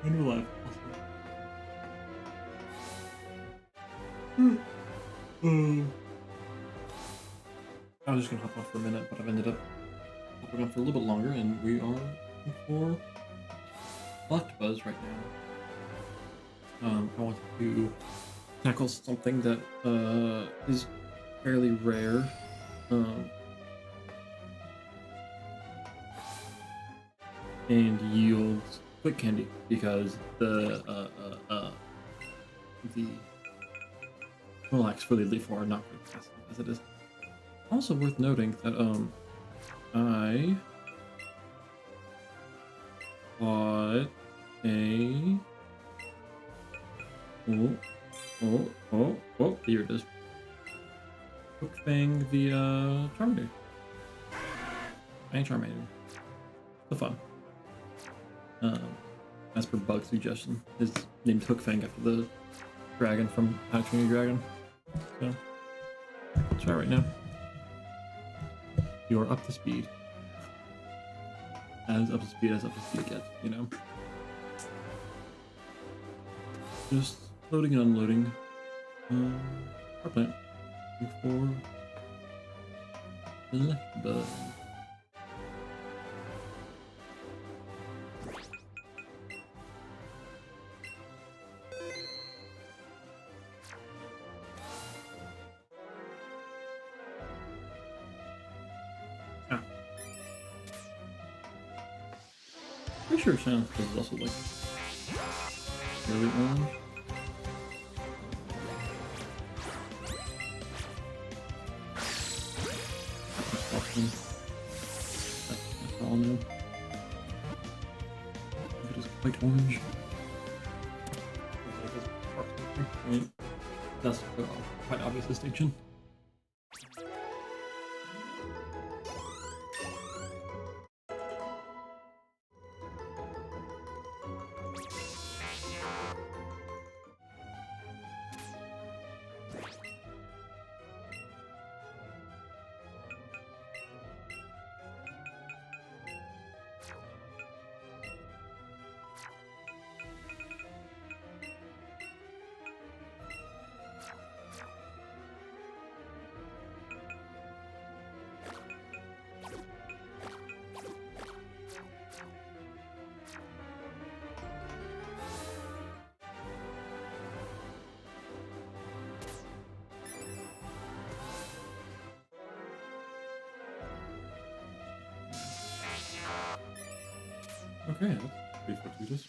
In real life. Awesome. I was just gonna hop off for a minute, but I've ended up hopping on for a little bit longer, and we are looking for Buzz right now. I want to tackle something that is fairly rare. And yields quick candy because the Relax for the Elite Four are not very fast as it is. Also worth noting that I bought a here it is. Hookfang the Charmander. And Charmander. So fun. As per Bug's suggestion, is named Hookfang after the dragon from How to Train Your Dragon. So, let's try right now. You're up to speed. As up to speed gets, you know? Just loading and unloading. Power plant. For Electabuzz. Pretty sure Shannon is also like really orange. That's all I know. It is quite orange. That's quite obvious distinction. Okay, that's pretty fortuitous.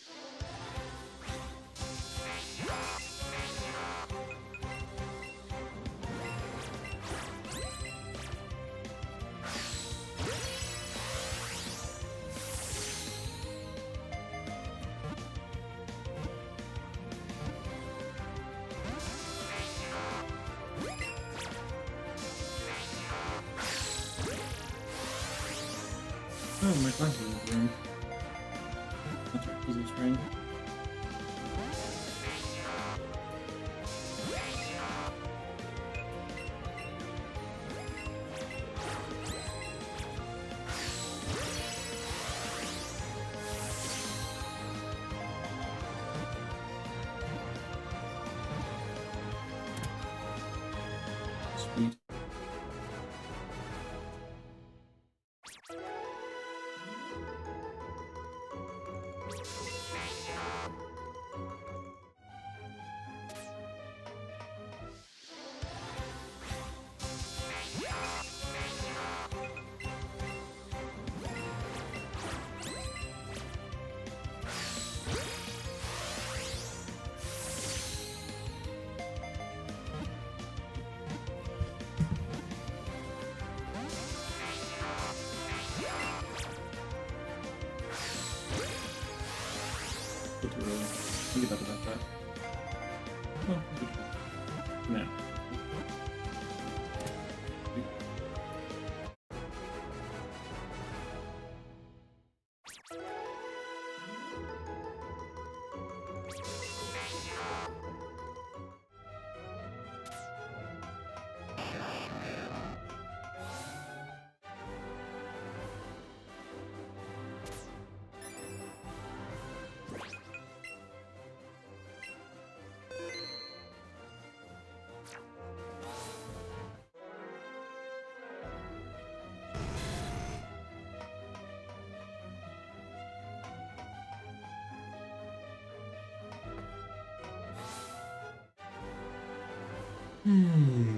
Oh, my glasses are green. That's right, this is strange. Sweet. Think about that. Oh, good. Now. Hmm.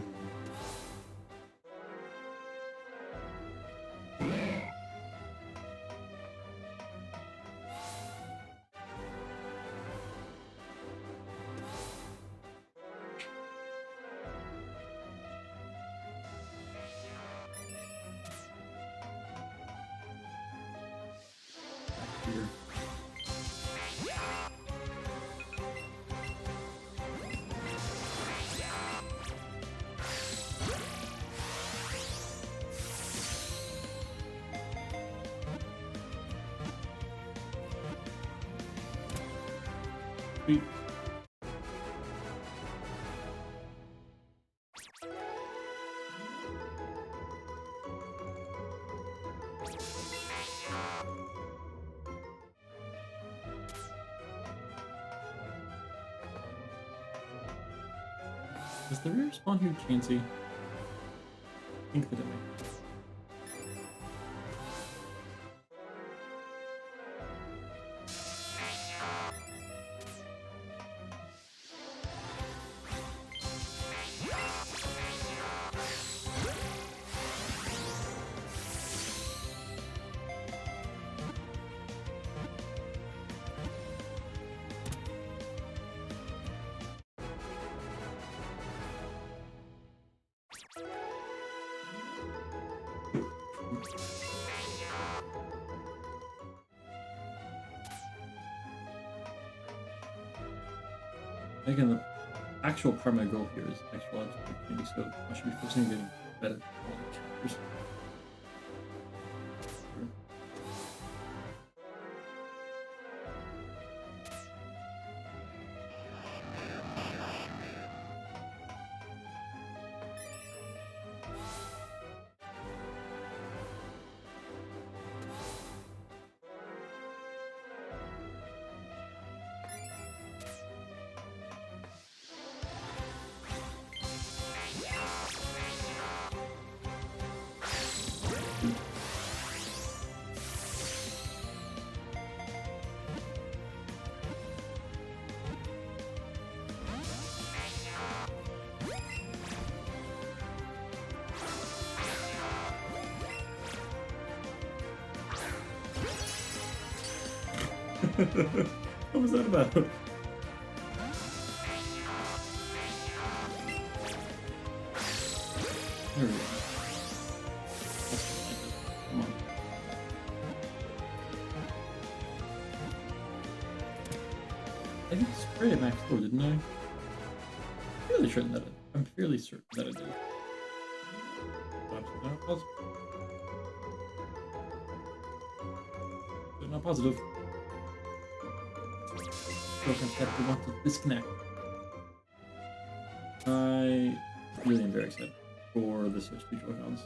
Here. Sweet. Is the rear spawn here chancy? I think that it might be. Again, the actual primary goal here is actual opportunity, so I should be focusing on getting better quality characters. What was that about? There we go. Come on. I think I sprayed it max low, didn't I? I'm fairly certain that I did. But I'm not positive. We want to disconnect. I really am very excited for the Switch 2 Joy-Cons.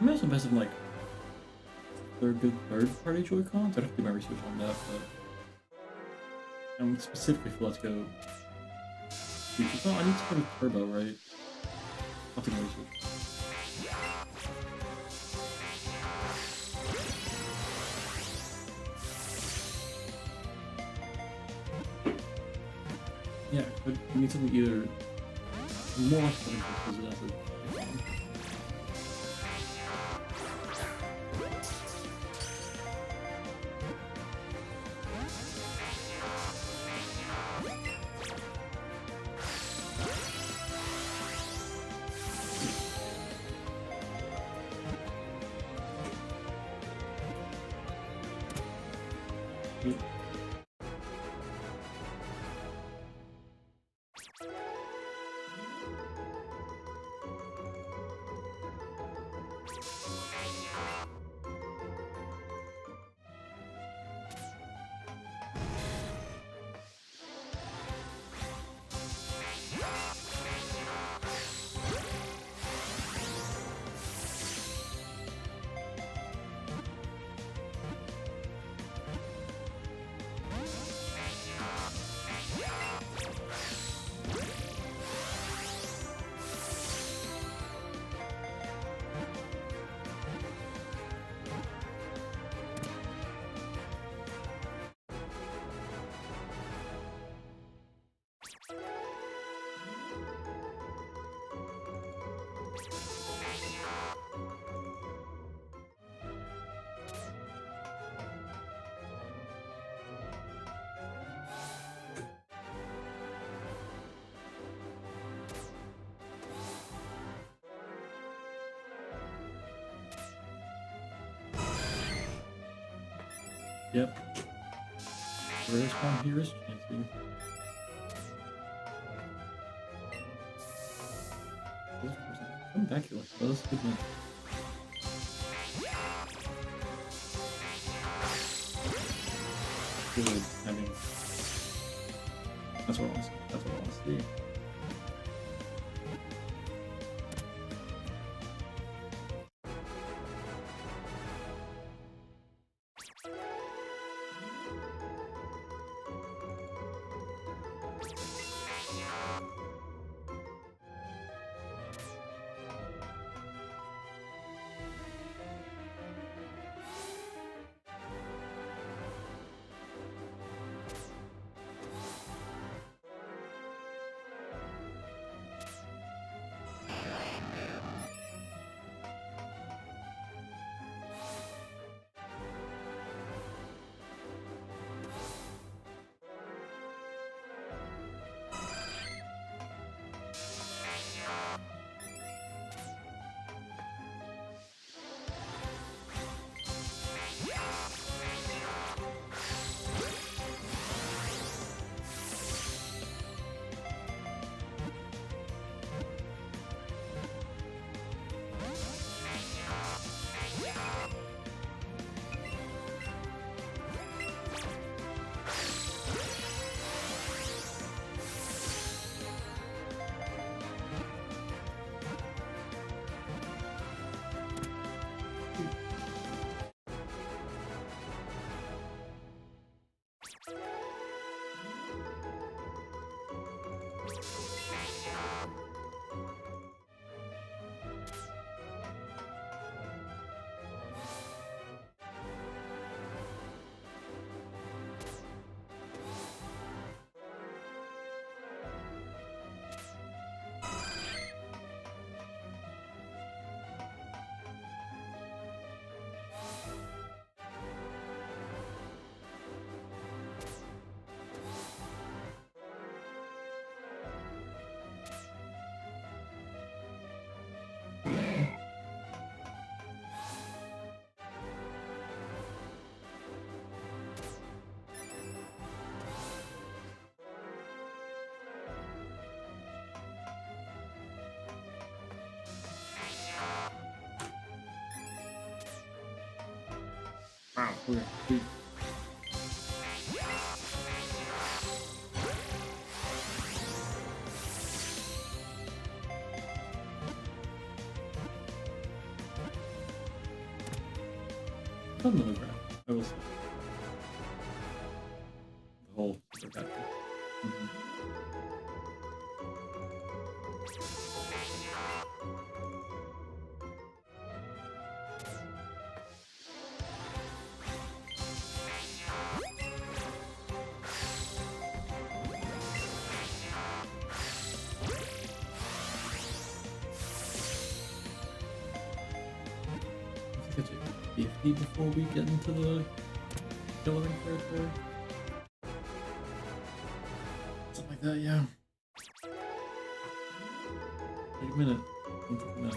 I'm also invested in like good third-party Joy-Cons. I'd have to do my research on that, but I'm specifically for Let's Go. Oh, I need to go to Turbo, right? I'll do my research. Yeah, but we need something either more possessive. Yep. There is one here is Chansey. Come back here like those, isn't it? Good. I mean, that's what I want to see. That's what I want to see. Wow, we're sweet. Another graph, I will say. The whole Pikachu. Get you 50 before we get into the coloring territory. Something like that, yeah. Wait a minute. No.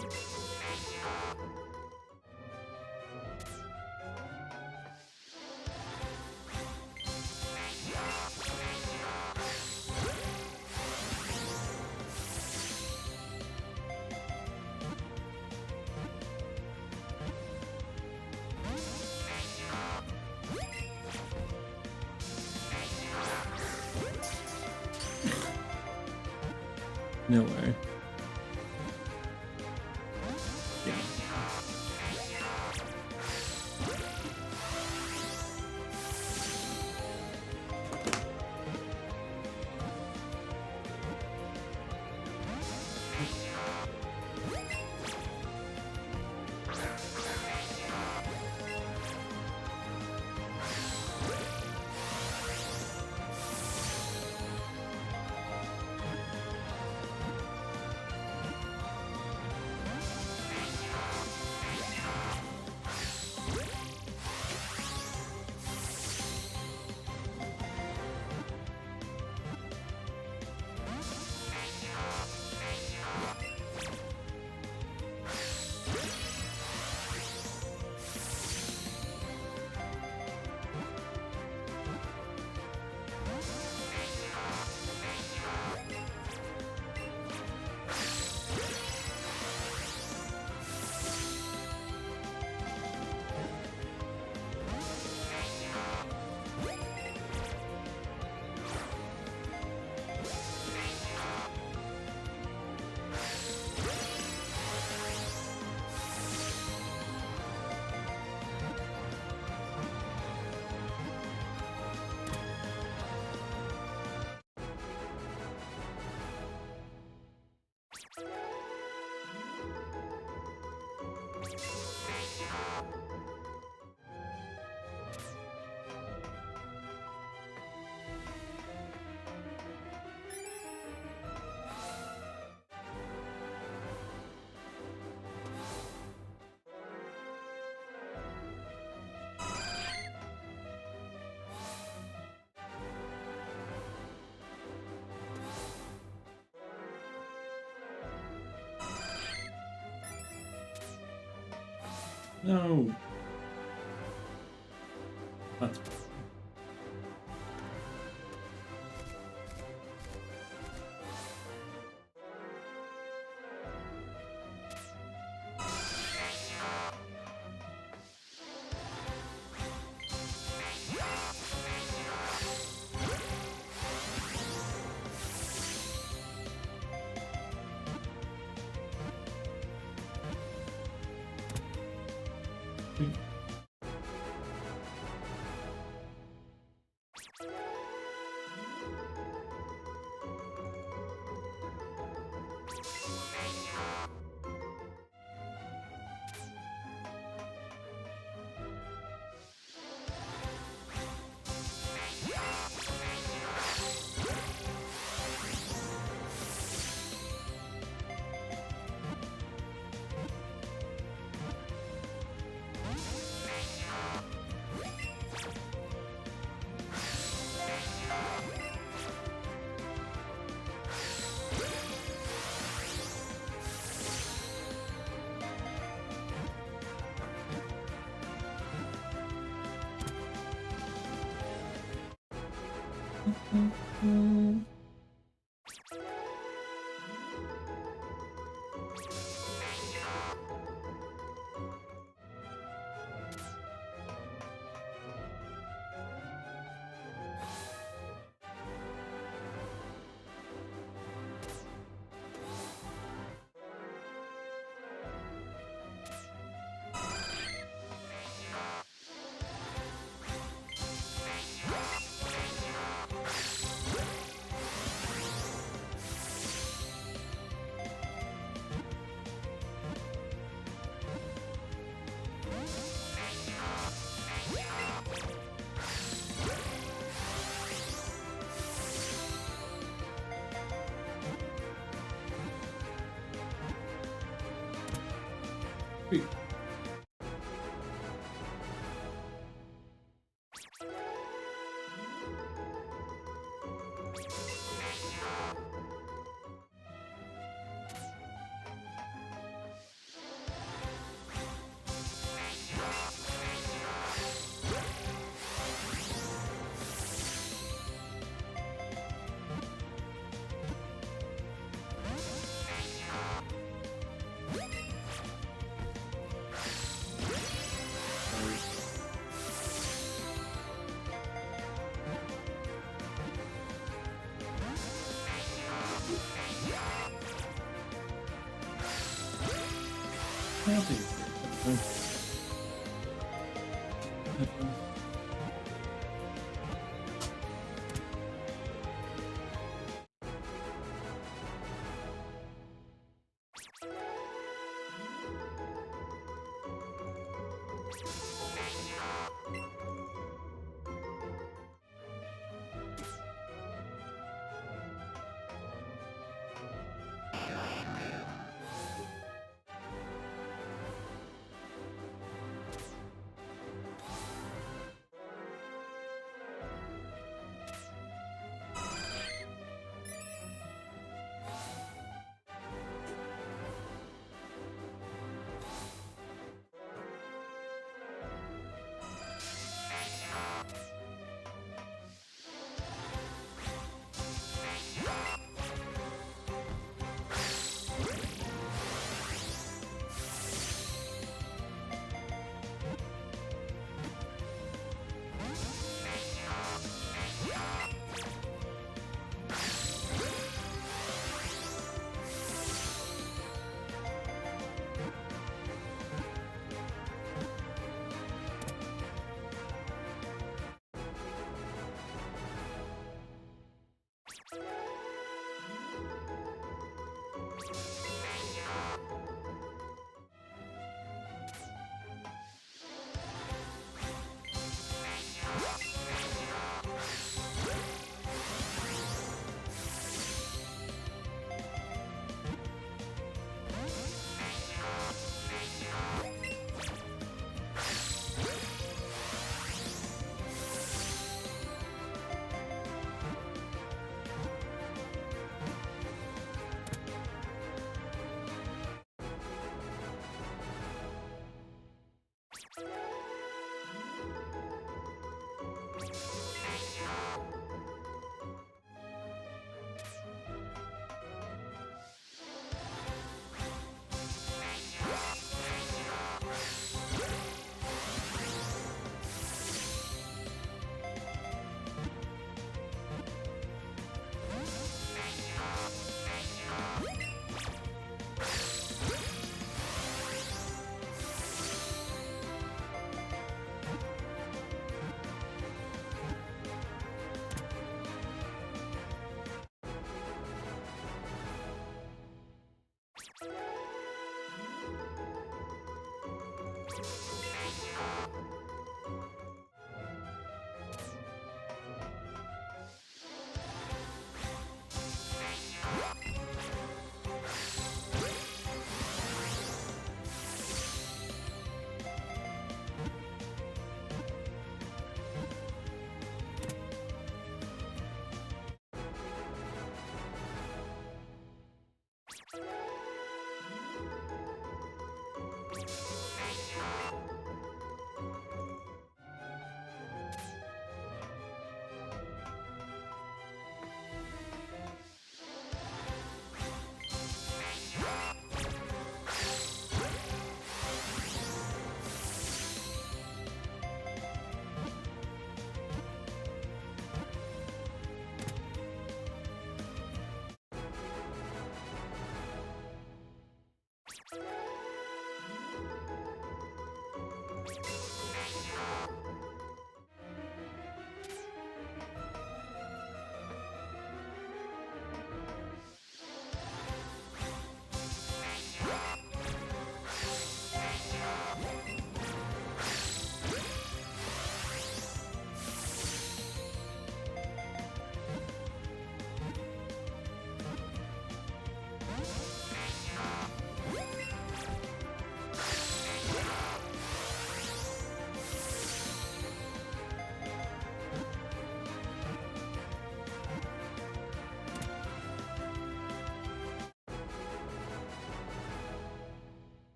No way. Yeah. No. That's sweet. Happy.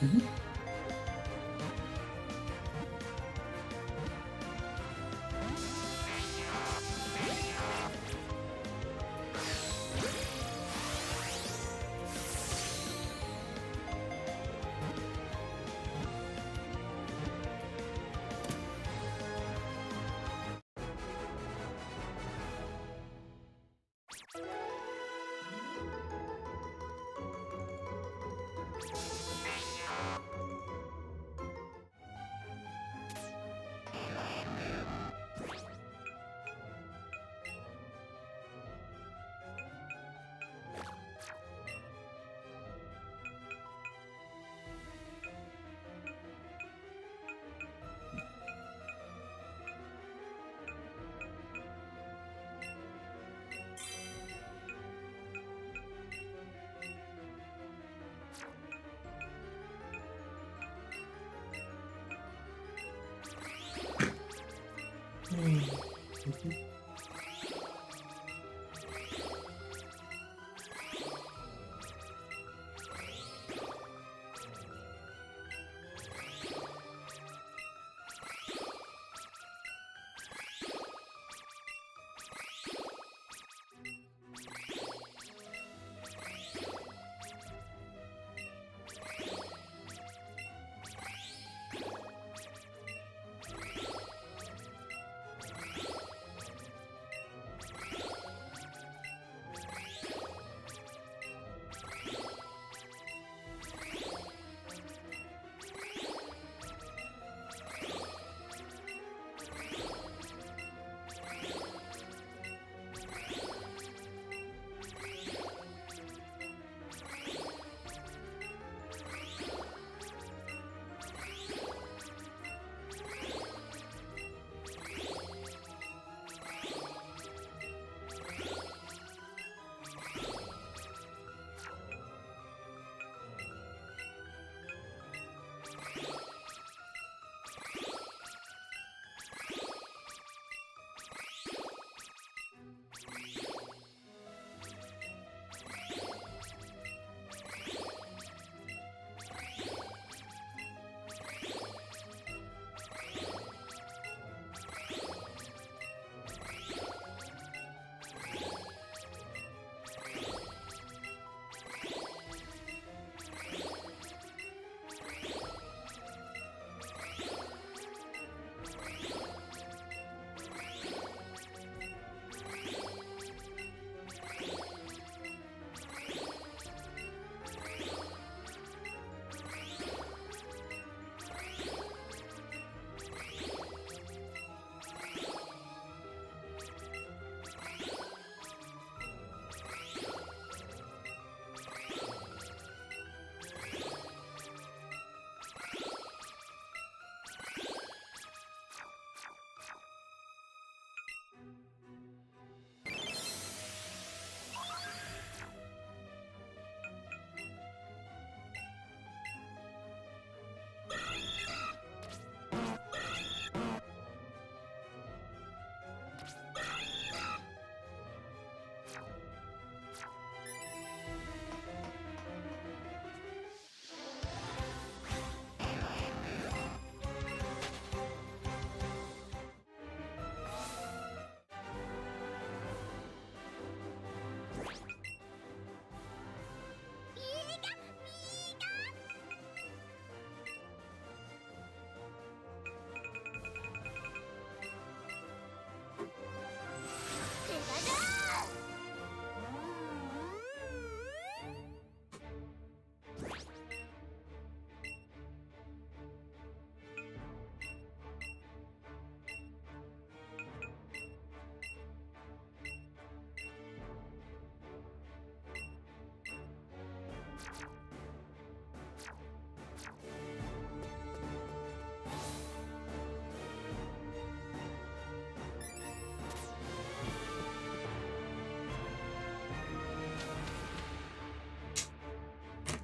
Mhm.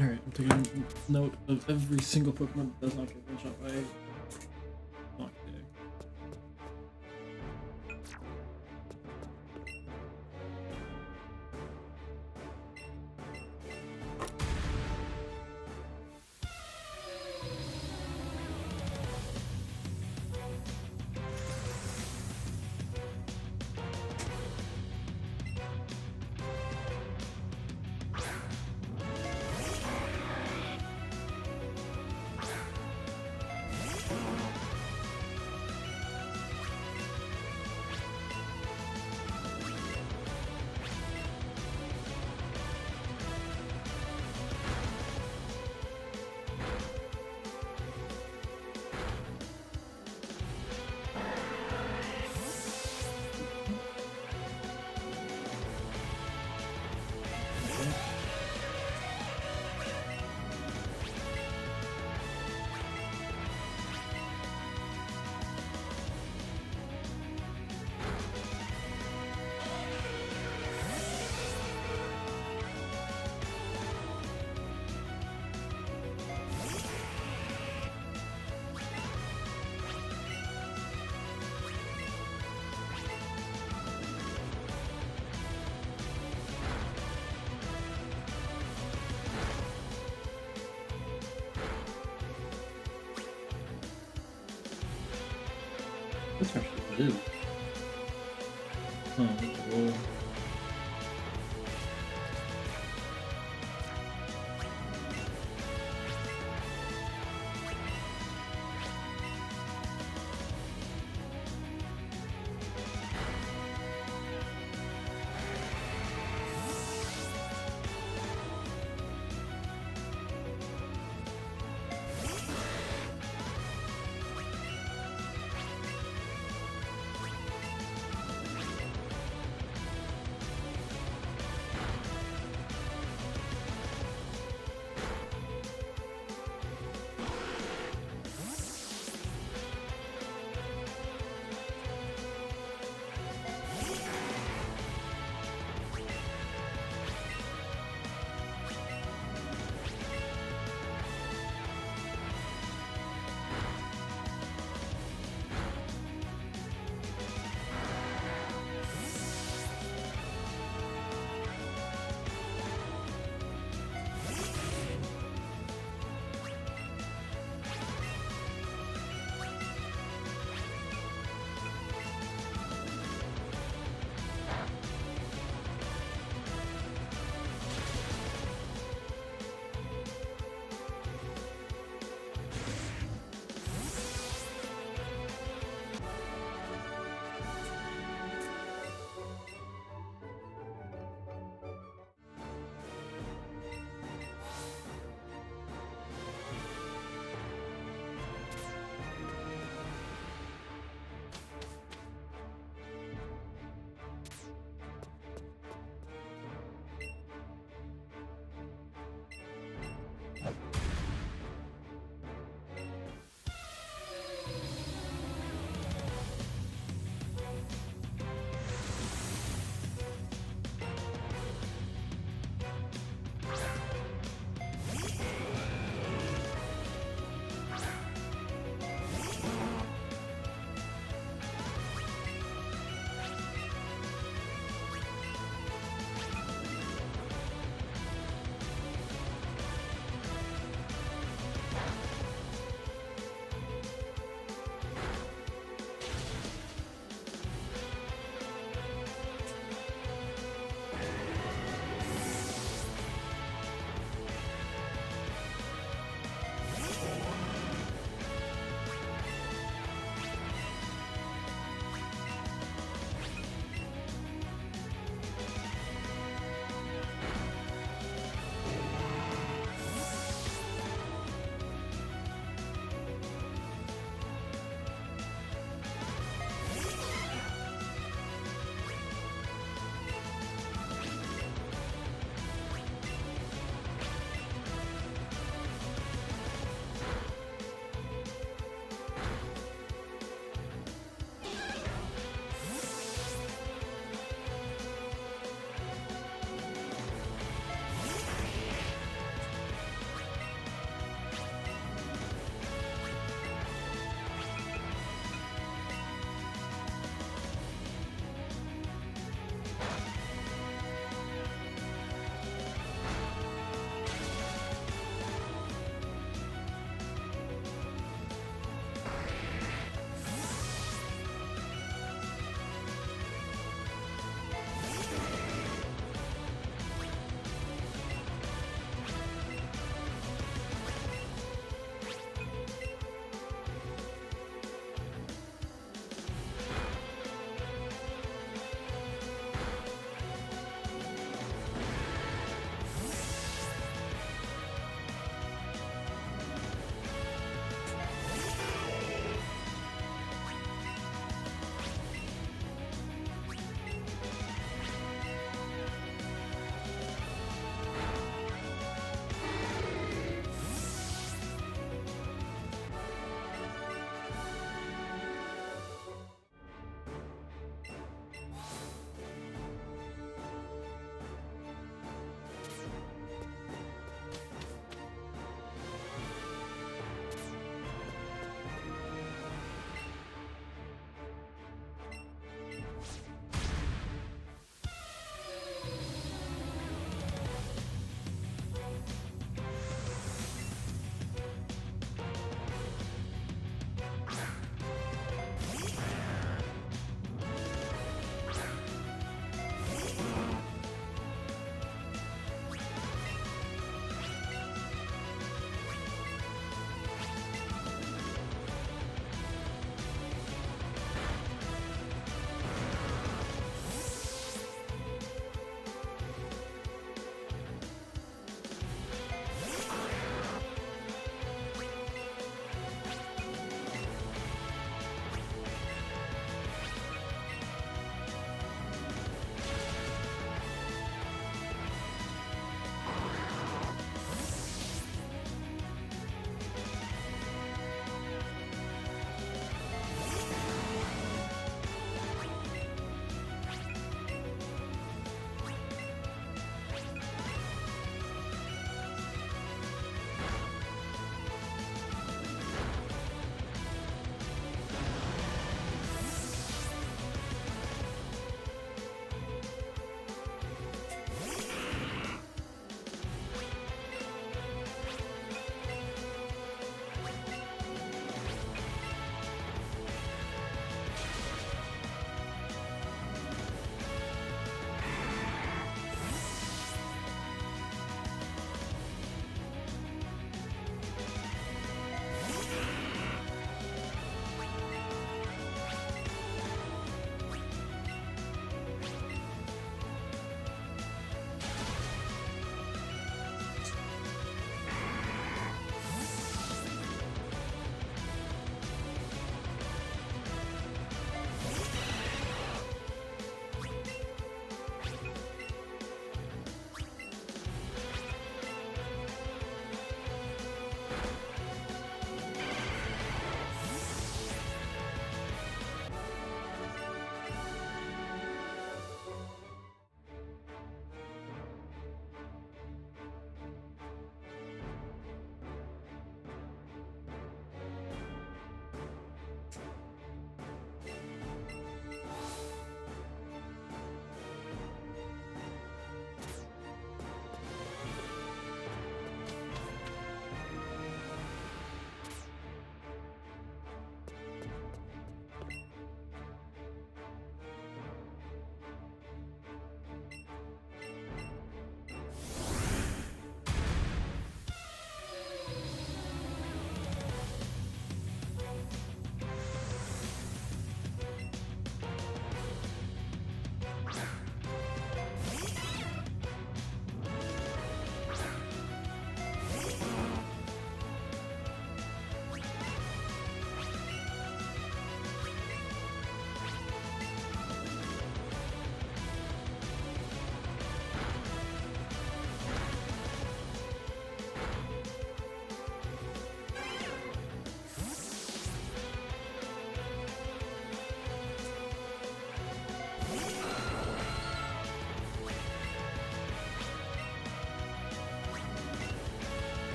Alright, I'm taking note of every single Pokemon that does not get one shot by not kidding. This actually is. Oh, cool.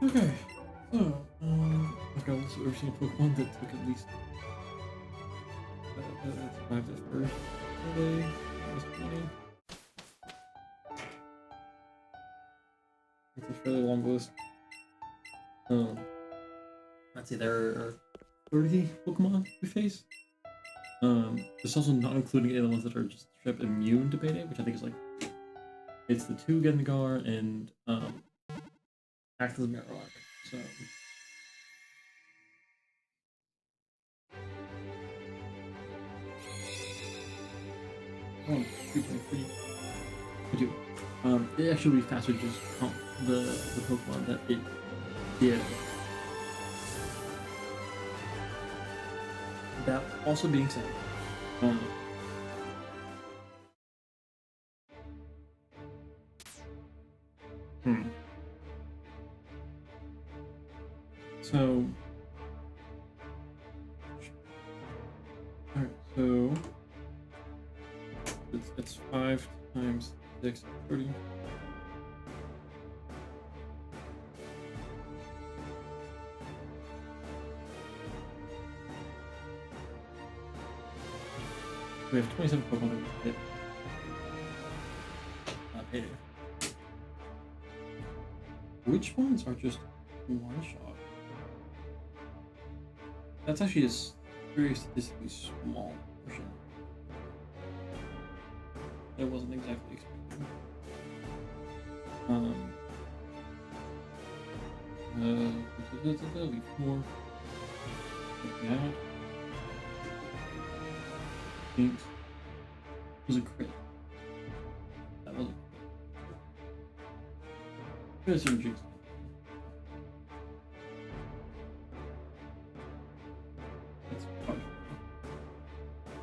Okay, so I've got a list of every single Pokemon that took at least survived at first. Survey, that was 20. It's a fairly long list. I'd say there are 30 Pokemon we face. It's also not including any of the ones that are just straight up immune to Beta, which I think is like it's the 2 Gengar and Cactus Marowak. So oh, 323. I do. It actually would be faster to just count the Pokemon that it did. That also being said, so, alright, so it's 5 times 6, 30. We have 27 Pokemon to hit. Payday. Which ones are just one shot? That's actually a very statistically small portion. That wasn't exactly expected. Leave 4. Take out. Jinx. Was a crit. That was a crit. There's some Jinx. That's probably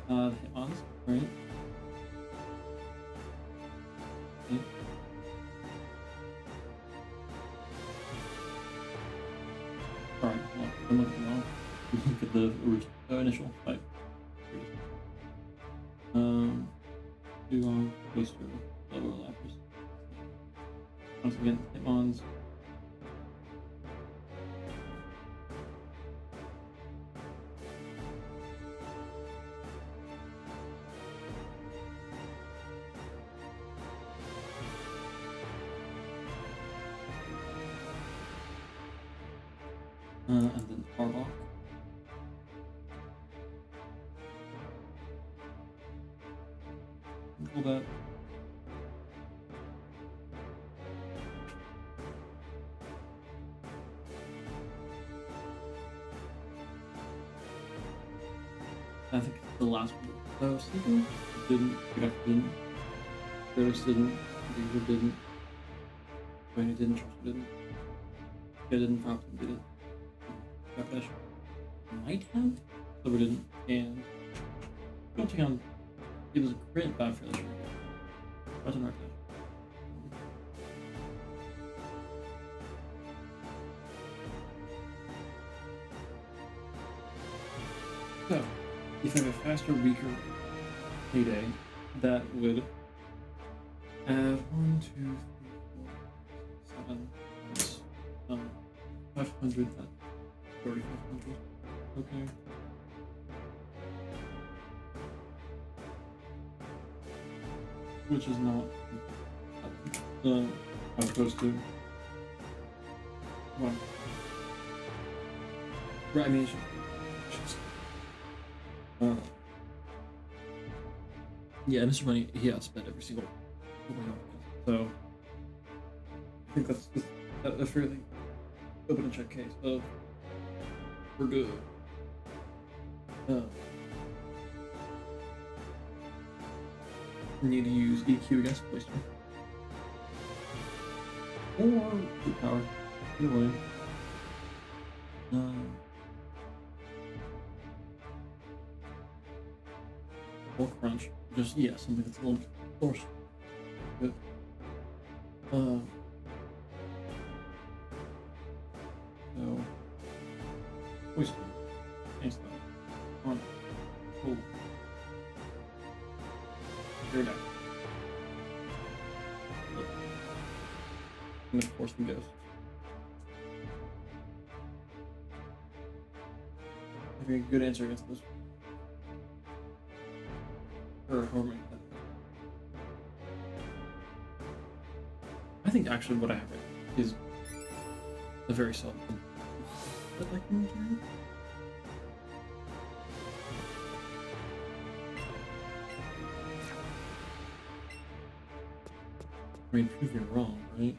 the Hitmons, right? Yeah. Alright, well, I'm looking wrong. Look at the initial fight. Dugong, Oyster, Lower Lapras. Once again, Hitmons. And then Arbok. Pull that. I think it's the last one. So Seagull didn't, Pikachu didn't, Gyarados didn't, Pikachu didn't, Tony didn't, Charmander didn't, Kid didn't, Falcon didn't, Rapidash might have, Silver didn't, and don't take on, it was a crit, but I'm fairly sure. That's an Rapidash. So, if I have a faster, weaker Payday, that would add 1, 2, 3, 4, 6, 7, 500, that's 3,500. Okay. Which is not as opposed to 1. Right, I mean, it's just yeah, and Mr. Money, he outspent every single one. So I think that's just a fairly open and check case of we're good. Need to use EQ against Oyster. Or Brute Power. Either way. Or Crunch. Just, yeah, something that's a little forced. Good. So, Oyster. Thanks, though. On. Cool. You're down. And of course, the ghost. give me a good answer against this. Or however many. I think actually what I have right is a very solid one. But I can do. I mean, prove me wrong, right?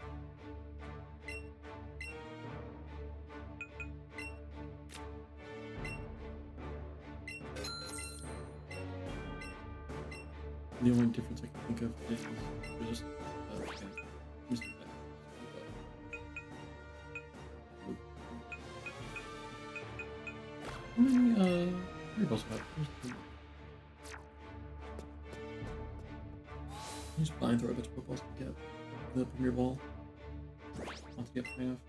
The only difference I can think of is just okay. Just do that. How many variables have? Just blind throw a bunch of Pokeballs to get the Premier Ball. Not to get high enough.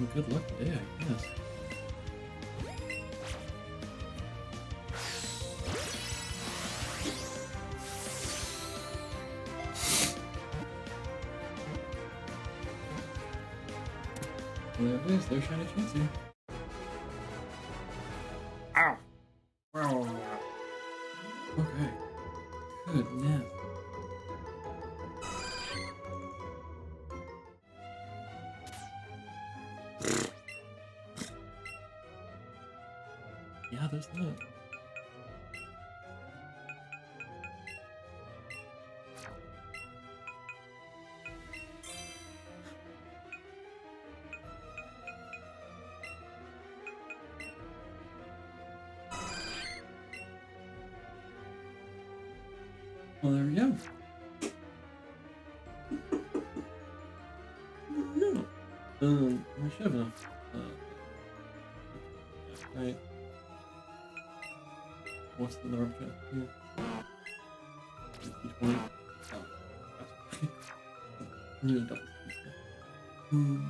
some good luck today, I guess. Well, there it is. There's Shiny Chansey. Ow! Wow. Okay. Goodness. Yeah, there's that. Well, there we go. Yeah. I should have enough. Right. What's the other object here? 20. Oh, that's nearly double speed. Ooh.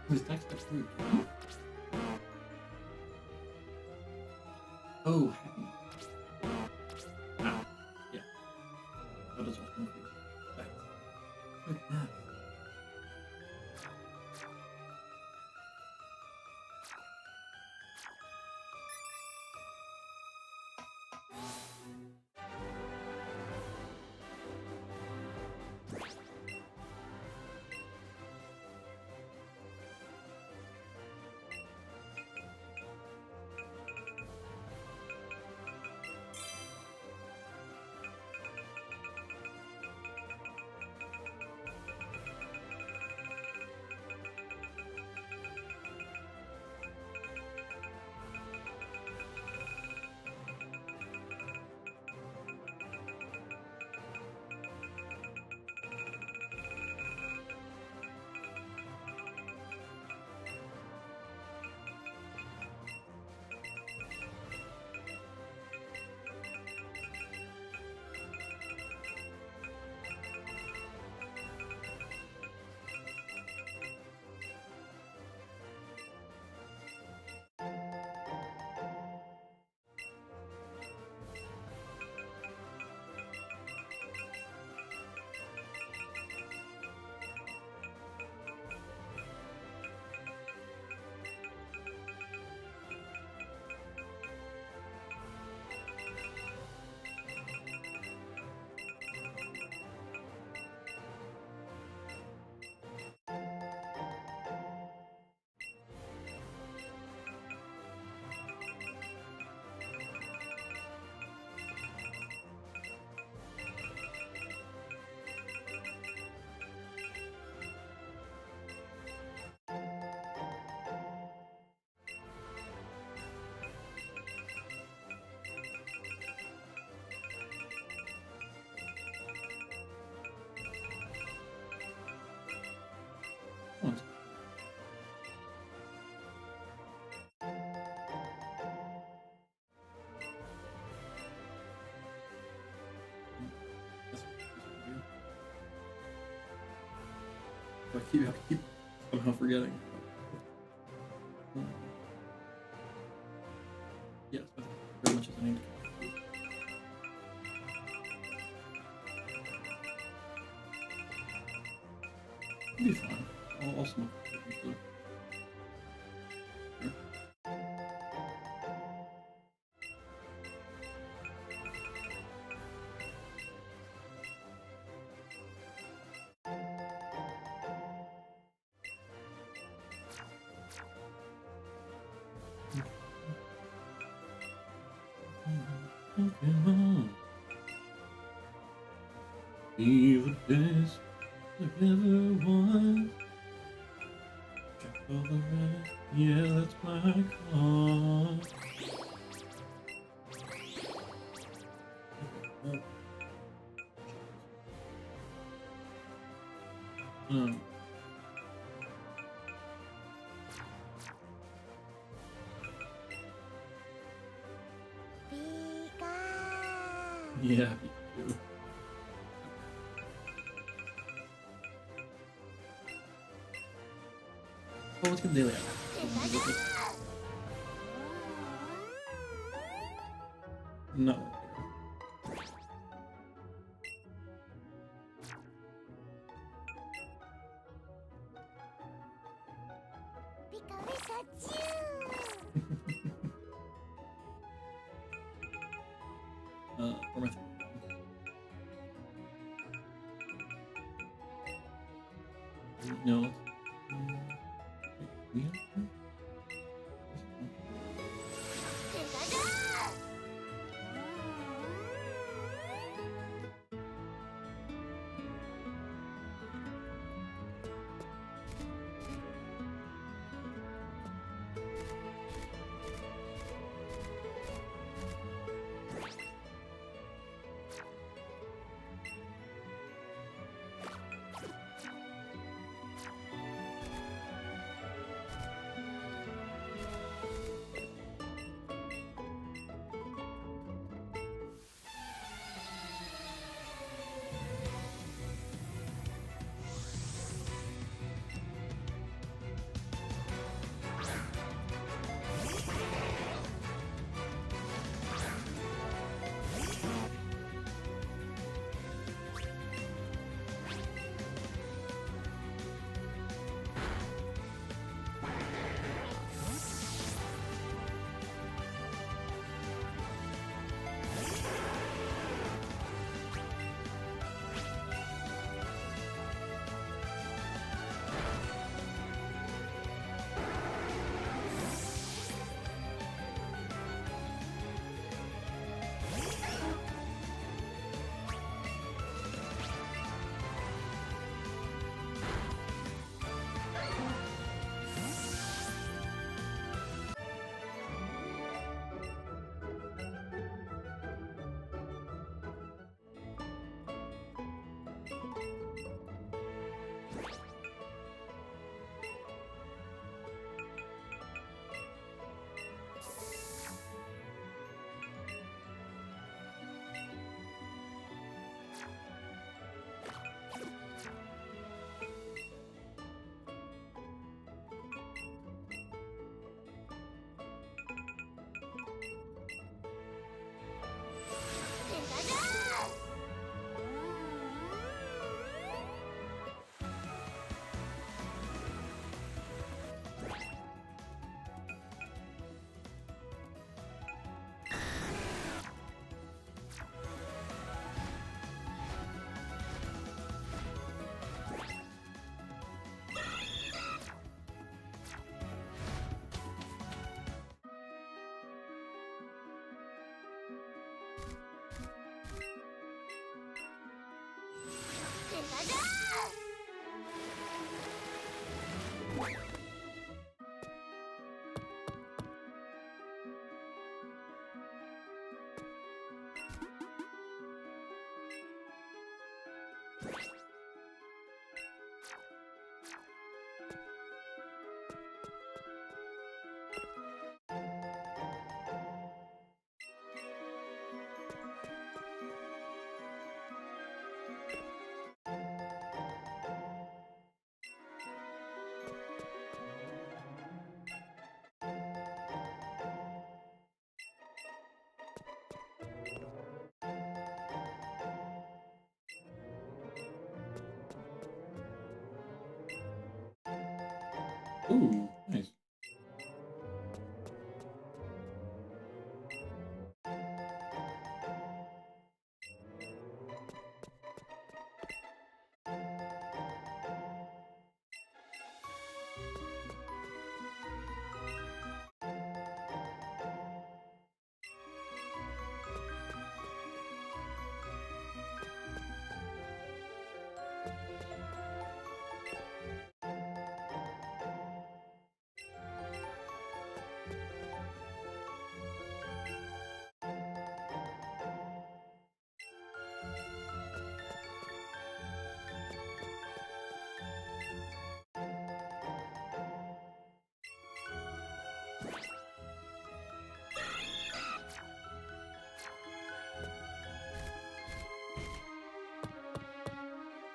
His next step through. Oh, happy. Ow. Yeah. That does also increase. Thanks. Oh, that's weird. I keep somehow forgetting. Yes, but very much as I need to. It'll be fine. I'll smoke it eventually. Sure. Pokémon. Be the best I've ever was. Check all the rest. Yeah, that's my call. Oh. Yeah, Pikachu. Oh, let's get daily hours. No. For my no. Yeah. Ooh, nice.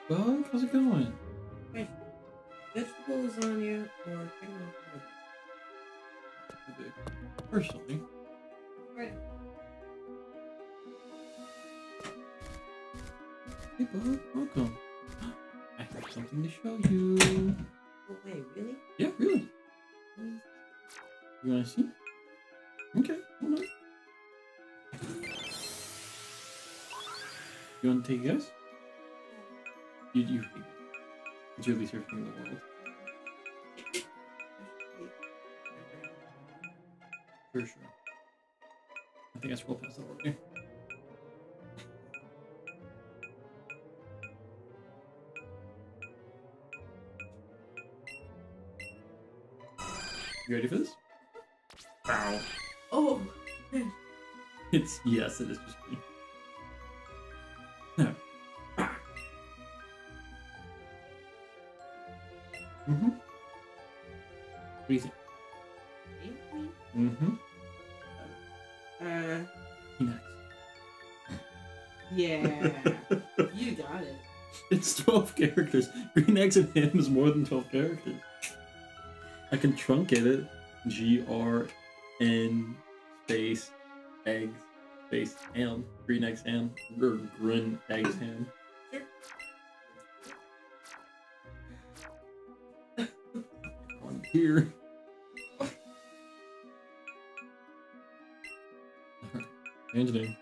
Bug, how's it going? Hey, vegetable lasagna or chicken Big. Personally, Right. hey Bug, welcome. I have something to show you. Oh, wait, really? Yeah, really. Mm. You wanna see? Okay, hold on. You wanna take a guess? You hate it. It's your least favorite thing in the world. For sure. I think I scrolled past that already. You ready for this? Bow. Oh, It's yes, it is just me. No. Mm-hmm. What do you think? Mm-hmm. Next. Yeah, you got it. It's 12 characters. Green eggs and ham is more than 12 characters. I can truncate it. GRN space eggs space ham. Green eggs ham. Or green eggs ham. Sure. On here. Change name.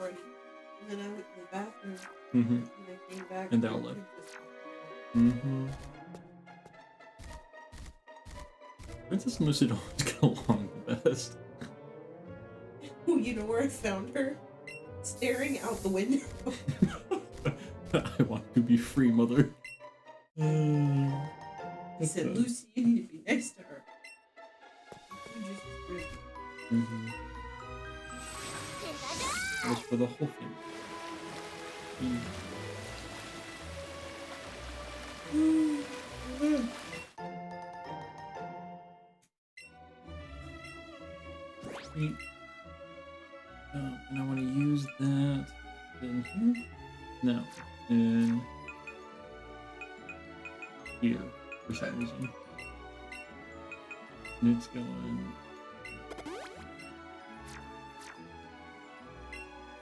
And then I went to the bathroom Mm-hmm. and I came back. And that left. Mm-hmm. Princess and Lucy don't always get along the best. Oh, you know where I found her? Staring out the window. I want to be free, mother. I said, Lucy, you need to be next to her. You just screamed. Mm-hmm. That was for the whole thing. Sweet. And I want to use that in here. No, in here for some reason. And it's going.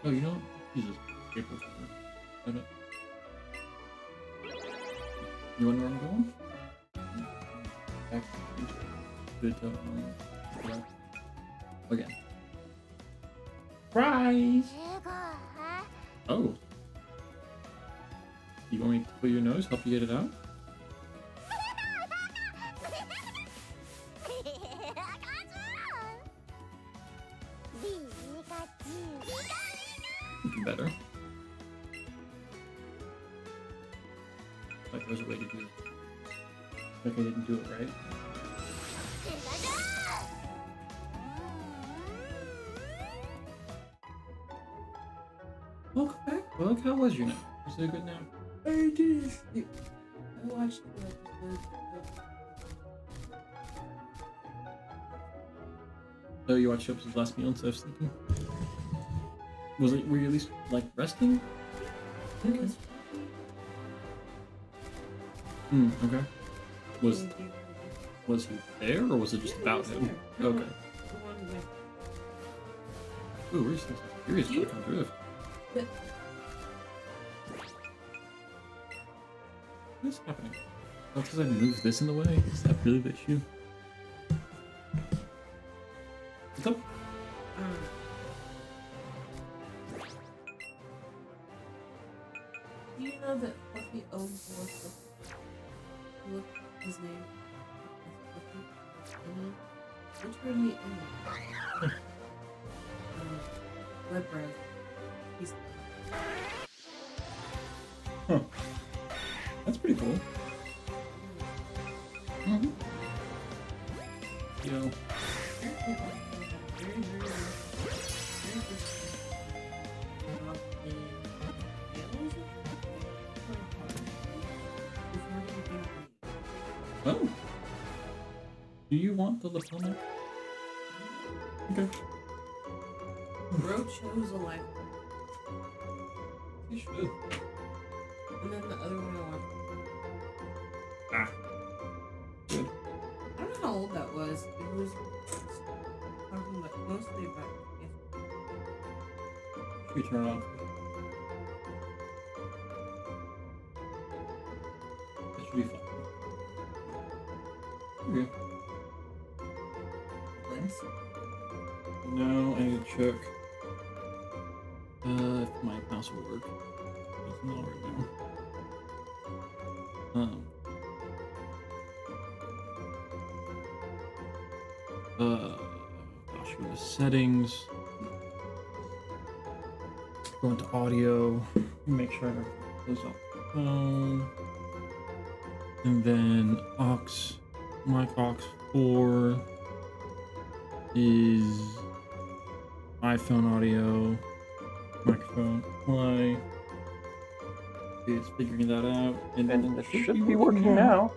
Oh, you know what? Jesus, paper. Got it. You want to know where I'm going? Back to left. Again. Fries! Oh. You want me to put your nose, help you get it out? Looking better. Like there's a way to do it. Like I didn't do it right. Welcome back, Bug. How was your nap? Was it a good nap? I did. I watched the episode. So you watched the episode last meal instead of sleeping? Was it? Were you at least like resting? It was Okay. Was Was he there, or was it just Yeah, about he was him? there. Okay. The one with. Ooh, we're seeing some serious You- Pokemon Drift. But What is happening? Oh, because I moved this in the way? Is that really the issue? What's up? do you know that Fluffy owns the list of look his name? Any literally any web browser. He's Huh. That's pretty cool. Mm-hmm. Yo. Oh. Do you want the lapel? Okay. Bro chose a life, You should. and then the other one I want. Ah. Good. I don't know how old that was. It was talking about mostly about Should we turn it off? That should be fun. Okay. Netflix. No, I need to check. If my mouse will work. It's not right now. Gosh, go to settings. Go into audio. Make sure I have those up. And then aux, mic aux 4 is iPhone audio, microphone play. It's figuring that out, And it should be working now.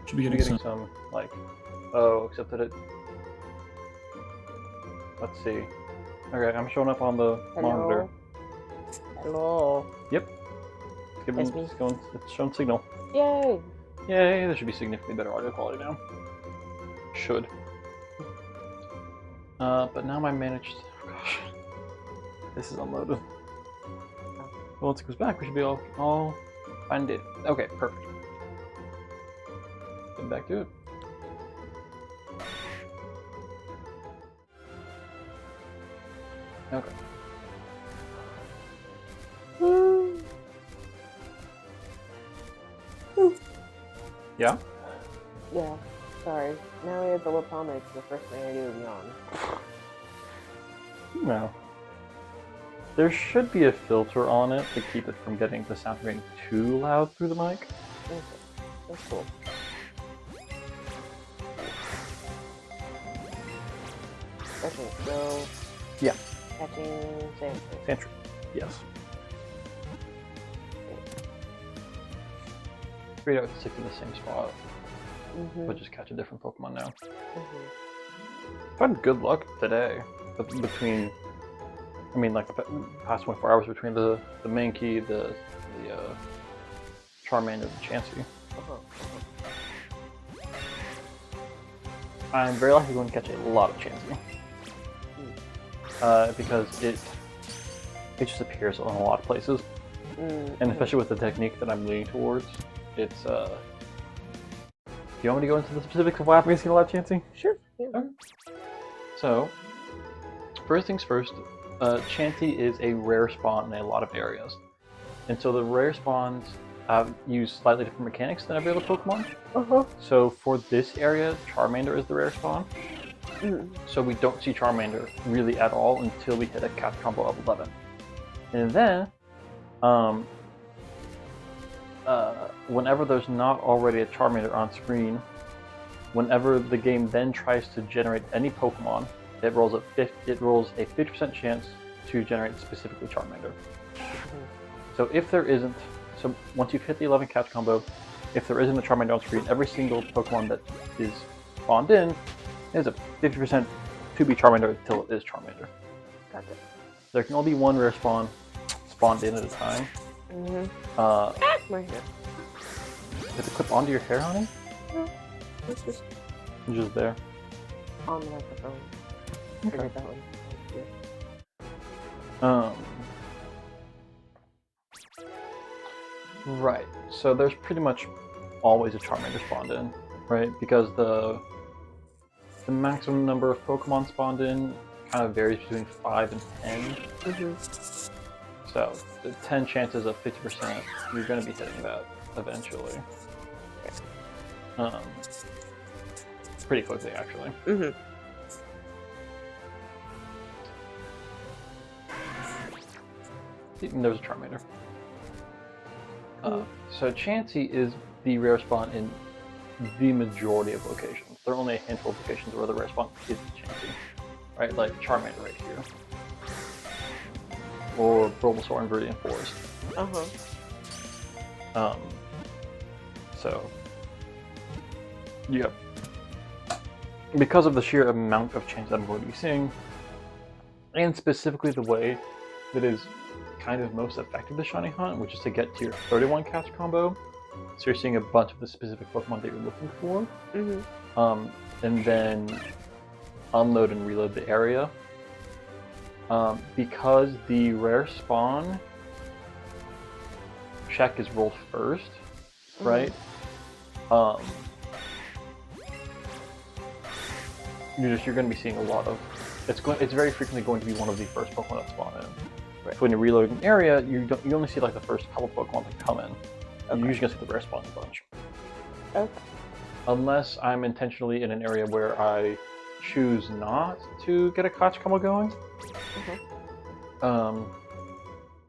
Should be I'm getting getting some, like, oh, except that it. Let's see. Okay, I'm showing up on the monitor. Hello. Yep. That's me. It's showing signal. Yay! Yay, there should be significantly better audio quality now. Should. But now I managed. Oh gosh. This is unloaded. Well, once it goes back, we should be all find it. Okay, perfect. Get back to it. Okay. Yeah? Yeah, sorry. Now we have the laponics. The first thing I do is yawn. No. There should be a filter on it to keep it from getting the sound from getting too loud through the mic. Okay, that's cool. Okay, so... Yeah. Catching Sandtree. Sandtree. Yes. Figured I would stick to the same spot, but just catch a different Pokemon now. I've had good luck today between, I mean, like the past 24 hours between the Mankey, the Charmander, and the Chansey. I'm very likely going to catch a lot of Chansey. Because it just appears in a lot of places. And especially with the technique that I'm leaning towards, it's do you want me to go into the specifics of why I'm missing a lot of Chansey? Sure. Yeah. Okay. So, first things first, Chansey is a rare spawn in a lot of areas. And so the rare spawns use slightly different mechanics than every other Pokemon. So for this area, Charmander is the rare spawn. So we don't see Charmander really at all until we hit a catch combo of 11. And then, whenever there's not already a Charmander on screen, whenever the game then tries to generate any Pokemon, it rolls a 50% chance to generate specifically Charmander. So if there isn't, so once you've hit the 11 catch combo, if there isn't a Charmander on screen, every single Pokemon that is spawned in is a 50% to be Charmander until it is Charmander. Gotcha. There can only be one rare spawned in at a time. My hair. Did it clip onto your hair, honey? It's just Just there. On the microphone. Okay. Figured that one. Right. So there's pretty much always a Charmander spawned in, right? Because the maximum number of Pokemon spawned in kind of varies between 5 and 10. Mm-hmm. So the 10 chances of 50%, you're going to be hitting that eventually. Pretty quickly, actually. Mm-hmm. There's a Charmander. So Chansey is the rare spawn in the majority of locations. There are only a handful of locations where the rare spawn is Chansey. Right? Like Charmander right here. Or Bulbasaur in Viridian Forest. So, yep. Because of the sheer amount of chances I'm going to be seeing, and specifically the way that is kind of most effective to Shiny Hunt, which is to get to your 31 catch combo. So you're seeing a bunch of the specific Pokemon that you're looking for. Mm-hmm. And then unload and reload the area. Because the rare spawn check is rolled first, right? You're going to be seeing a lot of. It's very frequently going to be one of the first Pokemon that spawn in. Right. So when you're reloading an area, you only see like the first couple Pokemon that come in. Okay. You're usually going to see the rare spawn a bunch. Okay. Unless I'm intentionally in an area where I choose not to get a Koch combo going. Okay.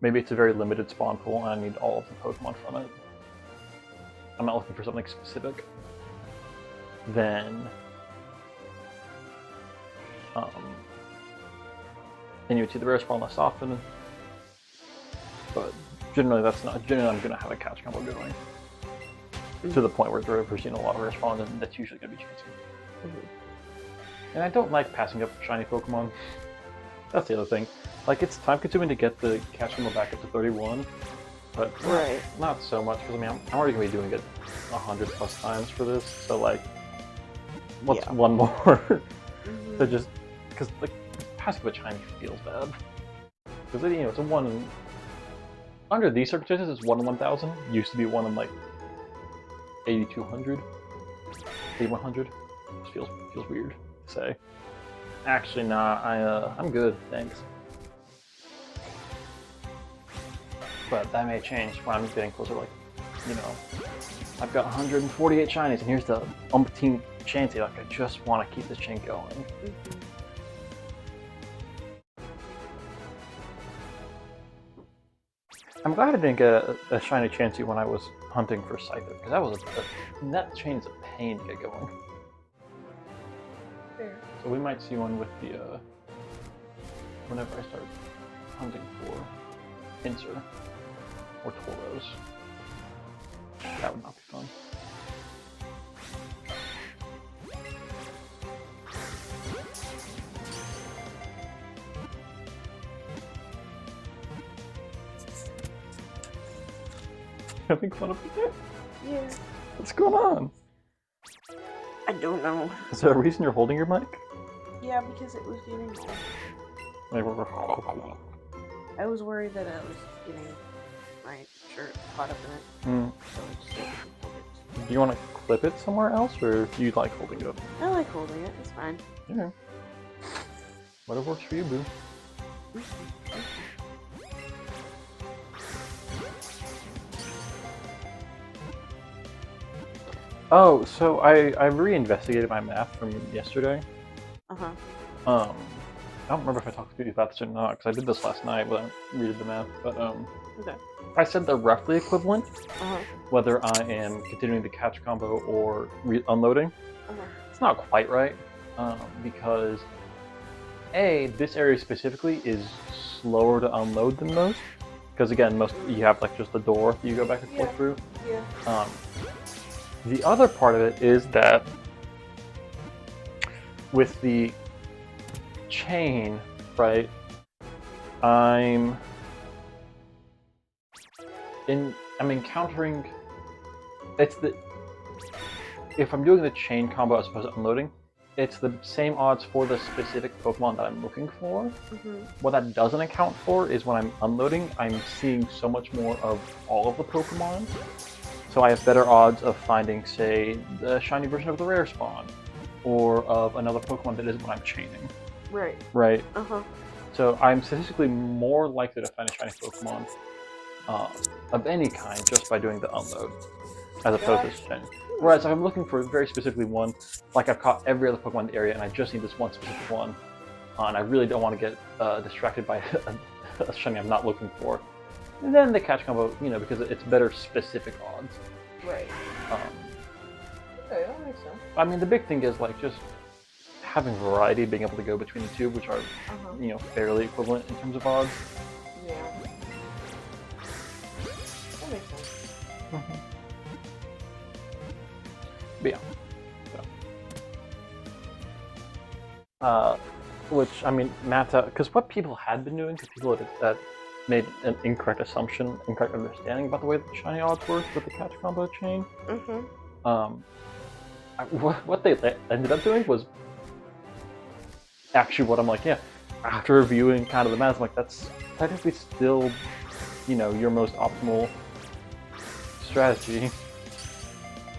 Maybe it's a very limited spawn pool and I need all of the Pokemon from it. I'm not looking for something specific. Then and you would see the rare spawn less often. But generally generally I'm gonna have a catch combo going. To the point where we're seeing a lot of rare spawns and that's usually gonna be Chansey. And I don't like passing up shiny Pokemon. That's the other thing. Like, it's time consuming to get the catch combo back up to 31, but not so much, because I mean, I'm already going to be doing it 100 plus times for this, so like, what's one more? So just, because like, passing up a shiny feels bad. Because, you know, it's a 1 in, under these circumstances, it's 1 in 1,000. Used to be 1 in like 8,200, 8,100. Just feels weird to say. Actually, nah, I'm good, thanks. But that may change when I'm getting closer, like, you know, I've got 148 shinies, and here's the umpteenth Chansey, like, I just want to keep this chain going. I'm glad I didn't get a shiny Chansey when I was hunting for Scyther, because that was that chain is a pain to get going. Fair. So we might see one with the, whenever I start hunting for Pinsir or Tauros. That would not be fun. Having fun up there? Yeah. What's going on? I don't know. Is there a reason you're holding your mic? Yeah, because it was getting old. I was worried that I was getting my shirt caught up in it. So I just didn't hold it. Do you want to clip it somewhere else, or do you like holding it? I like holding it. It's fine. Yeah. Whatever works for you, boo. Oh, so I re-investigated my map from yesterday. I don't remember if I talked to you about this or not, because I did this last night when I redid the map, but Okay. I said they're roughly equivalent, whether I am continuing the catch combo or unloading. It's not quite right, because this area specifically is slower to unload than most, because again, you have like just the door that you go back and forth through. Yeah. The other part of it is that with the chain, right, I'm encountering, if I'm doing the chain combo as opposed to unloading, it's the same odds for the specific Pokemon that I'm looking for. What that doesn't account for is when I'm unloading, I'm seeing so much more of all of the Pokemon. So I have better odds of finding, say, the shiny version of the rare spawn, or of another Pokemon that isn't what I'm chaining. Right. Right? Uh-huh. So I'm statistically more likely to find a shiny Pokemon of any kind just by doing the unload, as opposed to shiny. Whereas if I'm looking for very specifically one, like I've caught every other Pokemon in the area and I just need this one specific one, and I really don't want to get distracted by a shiny I'm not looking for, and then the catch combo, because it's better specific odds. Right. Okay, that makes sense. I mean, the big thing is like just having variety, being able to go between the two, which are, fairly equivalent in terms of odds. Yeah. That makes sense. But yeah. So. Which, I mean, mapped out, because what people had been doing, because people had made an incorrect assumption, incorrect understanding about the way the shiny odds work with the catch combo chain. What they ended up doing was actually what I'm like, after reviewing kind of the math, I'm like, that's technically still, your most optimal strategy.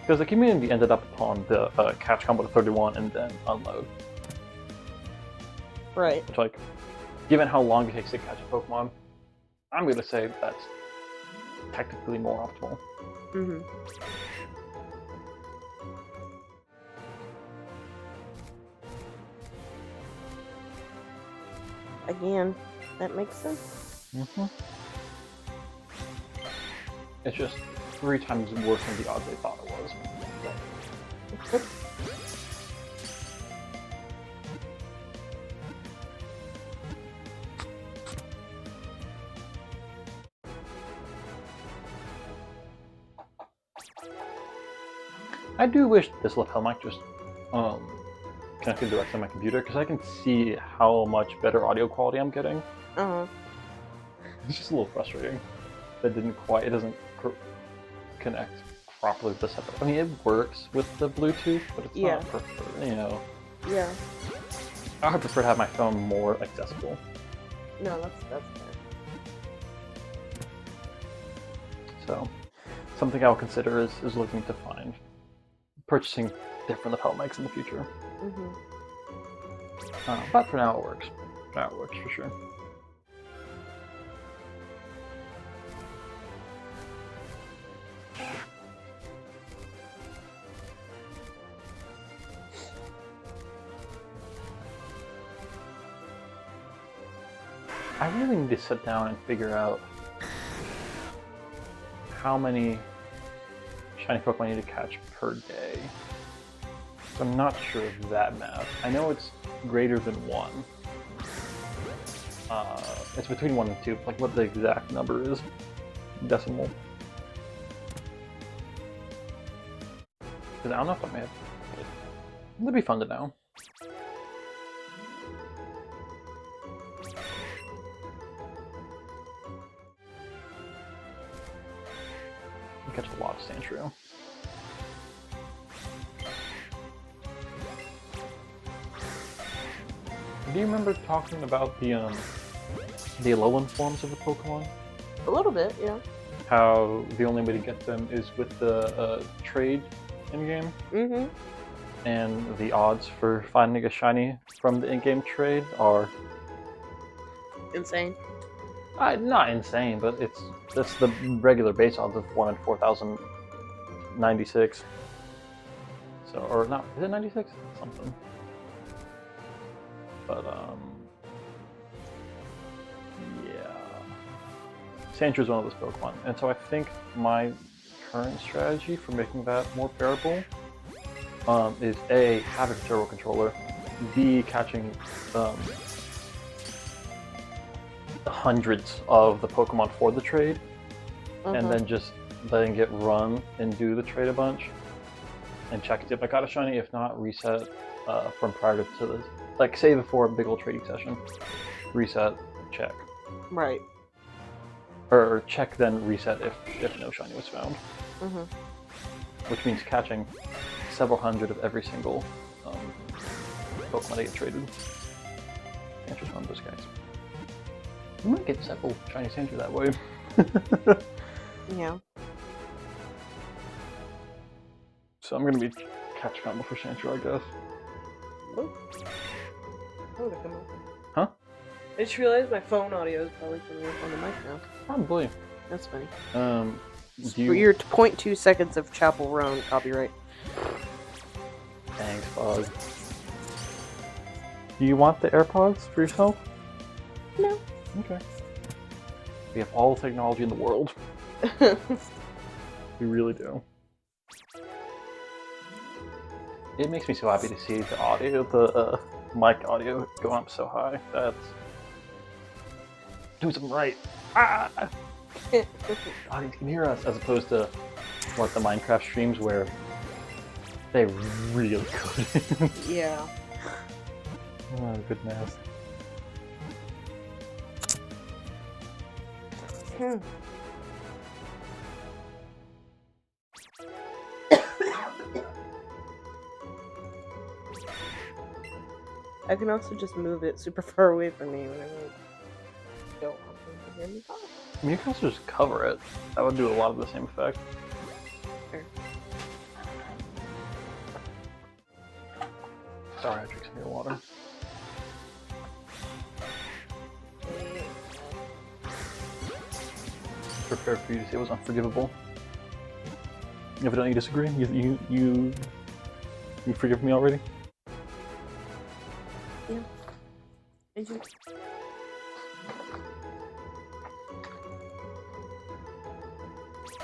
Because the community ended up upon the catch combo to 31 and then unload. Right. Which, like, given how long it takes to catch a Pokemon, I'm going to say that's technically more optimal. Again, that makes sense. It's just 3 times worse than the odds they thought it was. I do wish this lapel mic just connected directly to my computer, because I can see how much better audio quality I'm getting. It's just a little frustrating that it doesn't connect properly with the setup. I mean, it works with the Bluetooth, but it's not preferred, Yeah. I would prefer to have my phone more accessible. No, that's fair. So, something I'll consider is looking to find purchasing different lapel mics in the future. But for now, it works. It works for sure. I really need to sit down and figure out how many shiny Pokemon I need to catch per day. So I'm not sure of that math. I know it's greater than 1. It's between 1 and 2, like what the exact number is. Decimal. Because I don't know if I may have. It'd be fun to know. I catch a lot of Sandshrew. Do you remember talking about the Alolan forms of the Pokemon? A little bit, yeah. How the only way to get them is with the trade in-game? And the odds for finding a shiny from the in-game trade are... insane. Not insane, but that's the regular base odds of 1 in 4,096. So, or not, is it 96? Something. But, yeah. Sandshrew is one of those Pokemon, and so I think my current strategy for making that more bearable is A, having a turbo controller, B, catching hundreds of the Pokemon for the trade, and then just letting it run and do the trade a bunch, and check if I got a shiny. If not, reset from prior to this. Like, say before a big old trading session, reset, check. Right. Or check, then reset if no shiny was found. Which means catching several hundred of every single Pokemon that get traded. Sandra's one of those guys. You might get several shiny Sandra that way. Yeah. So I'm gonna be catching up before Sandra, I guess. Oh. Oh, they're coming. Huh? I just realized my phone audio is probably coming up on the mic now. Probably. That's funny. Do For your 0.2 seconds of Chapel Roan copyright. Thanks, Bug. Do you want the AirPods for yourself? No. Okay. We have all the technology in the world. We really do. It makes me so happy to see the audio, the mic audio going up so high. That's doing something right. Ah! Audience can hear us, as opposed to what the Minecraft streams where they really couldn't. Yeah. Oh goodness. I can also just move it super far away from me when I don't want them to hear me talk. I mean, you can also just cover it. That would do a lot of the same effect. Sure. Sorry, I drank some of your water. Prepared for you to say it was unforgivable. Evidently you disagree. You forgive me already? Yeah. I do.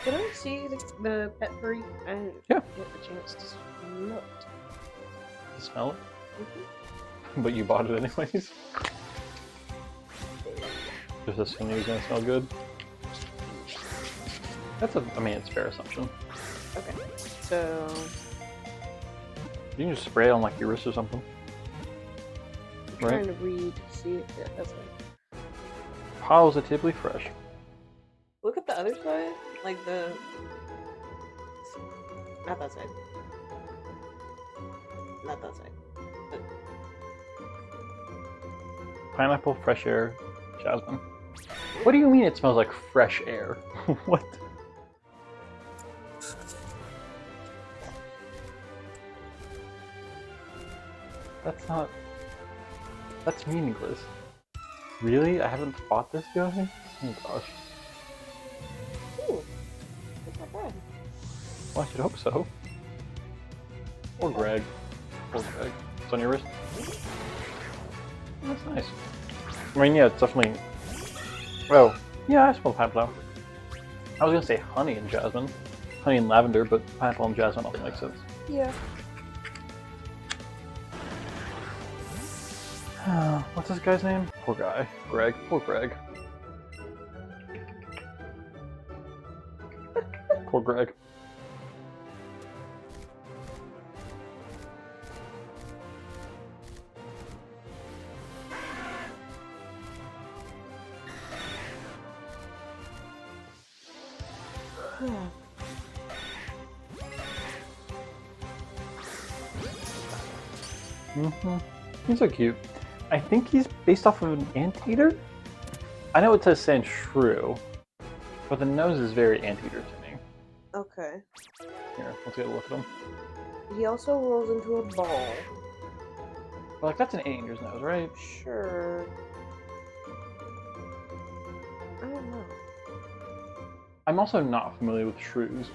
Did I see the pet furry? I didn't Yeah. get the chance to smell it. You smell it? Mm-hmm. But you bought it anyways? Just assuming it was gonna smell good? I mean, it's a fair assumption. Okay. So... You can just spray it on like your wrist or something. I'm trying to read to see if it has like... Piles are typically fresh. Look at the other side. Like the... Not that side. Not that side. But... Pineapple, fresh air, jasmine. What do you mean it smells like fresh air? What? That's not... That's meaningless. Really? I haven't bought this guy? Oh gosh. Ooh. That's not bad. Well, I should hope so. Poor Greg. Poor Greg. It's on your wrist? That's nice. I mean, yeah, it's definitely... Oh, yeah, I smell pineapple. I was gonna say honey and jasmine. Honey and lavender, but pineapple and jasmine also makes sense. Yeah. What's this guy's name? Poor guy. Greg. Poor Greg. Poor Greg. He's so cute. I think he's based off of an anteater? I know it says Sandshrew, but the nose is very anteater to me. Okay. Here, let's get a look at him. He also rolls into a ball. But, like, that's an anteater's nose, right? Sure. I don't know. I'm also not familiar with shrews.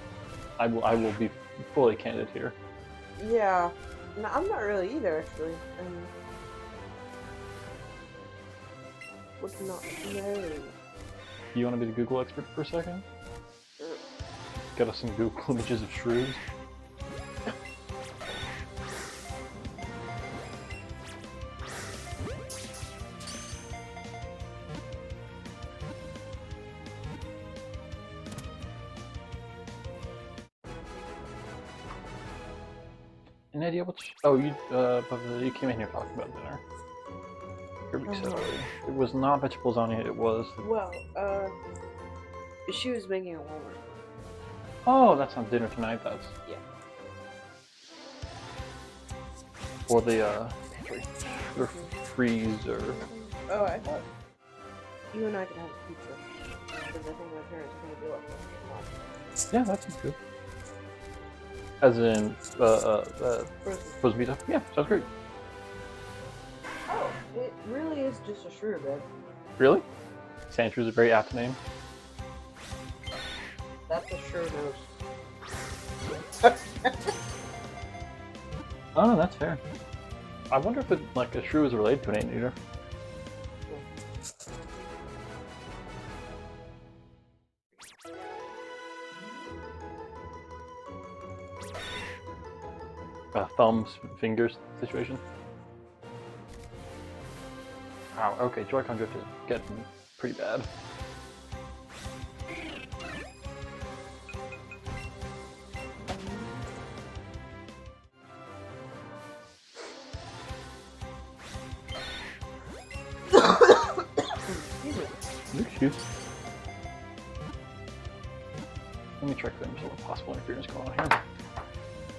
I will be fully candid here. Yeah. No, I'm not really either, actually. Would not know. You want to be the Google expert for a second? Sure. Get us some Google images of shrews. Any idea what? You came in here talking about dinner. Kirby said it was not vegetable lasagna. It was. Well, she was making a Walmart. Oh, that's not dinner tonight. That's. Yeah. for the pantry. Or freeze or... Oh, I thought you and I could have a pizza. Because I think my parents are going to be like, Yeah, that sounds good. As in, frozen pizza? Yeah, sounds great. oh, it really is just a shrew, babe. Really? Sandshrew is a very apt name. That's a shrew nose. Oh, no, that's fair. I wonder if like a shrew is related to an anteater. Thumbs, fingers situation. Wow, okay, Joy-Con drift is getting pretty bad. Excuse. Let me check if there's a possible interference going on here.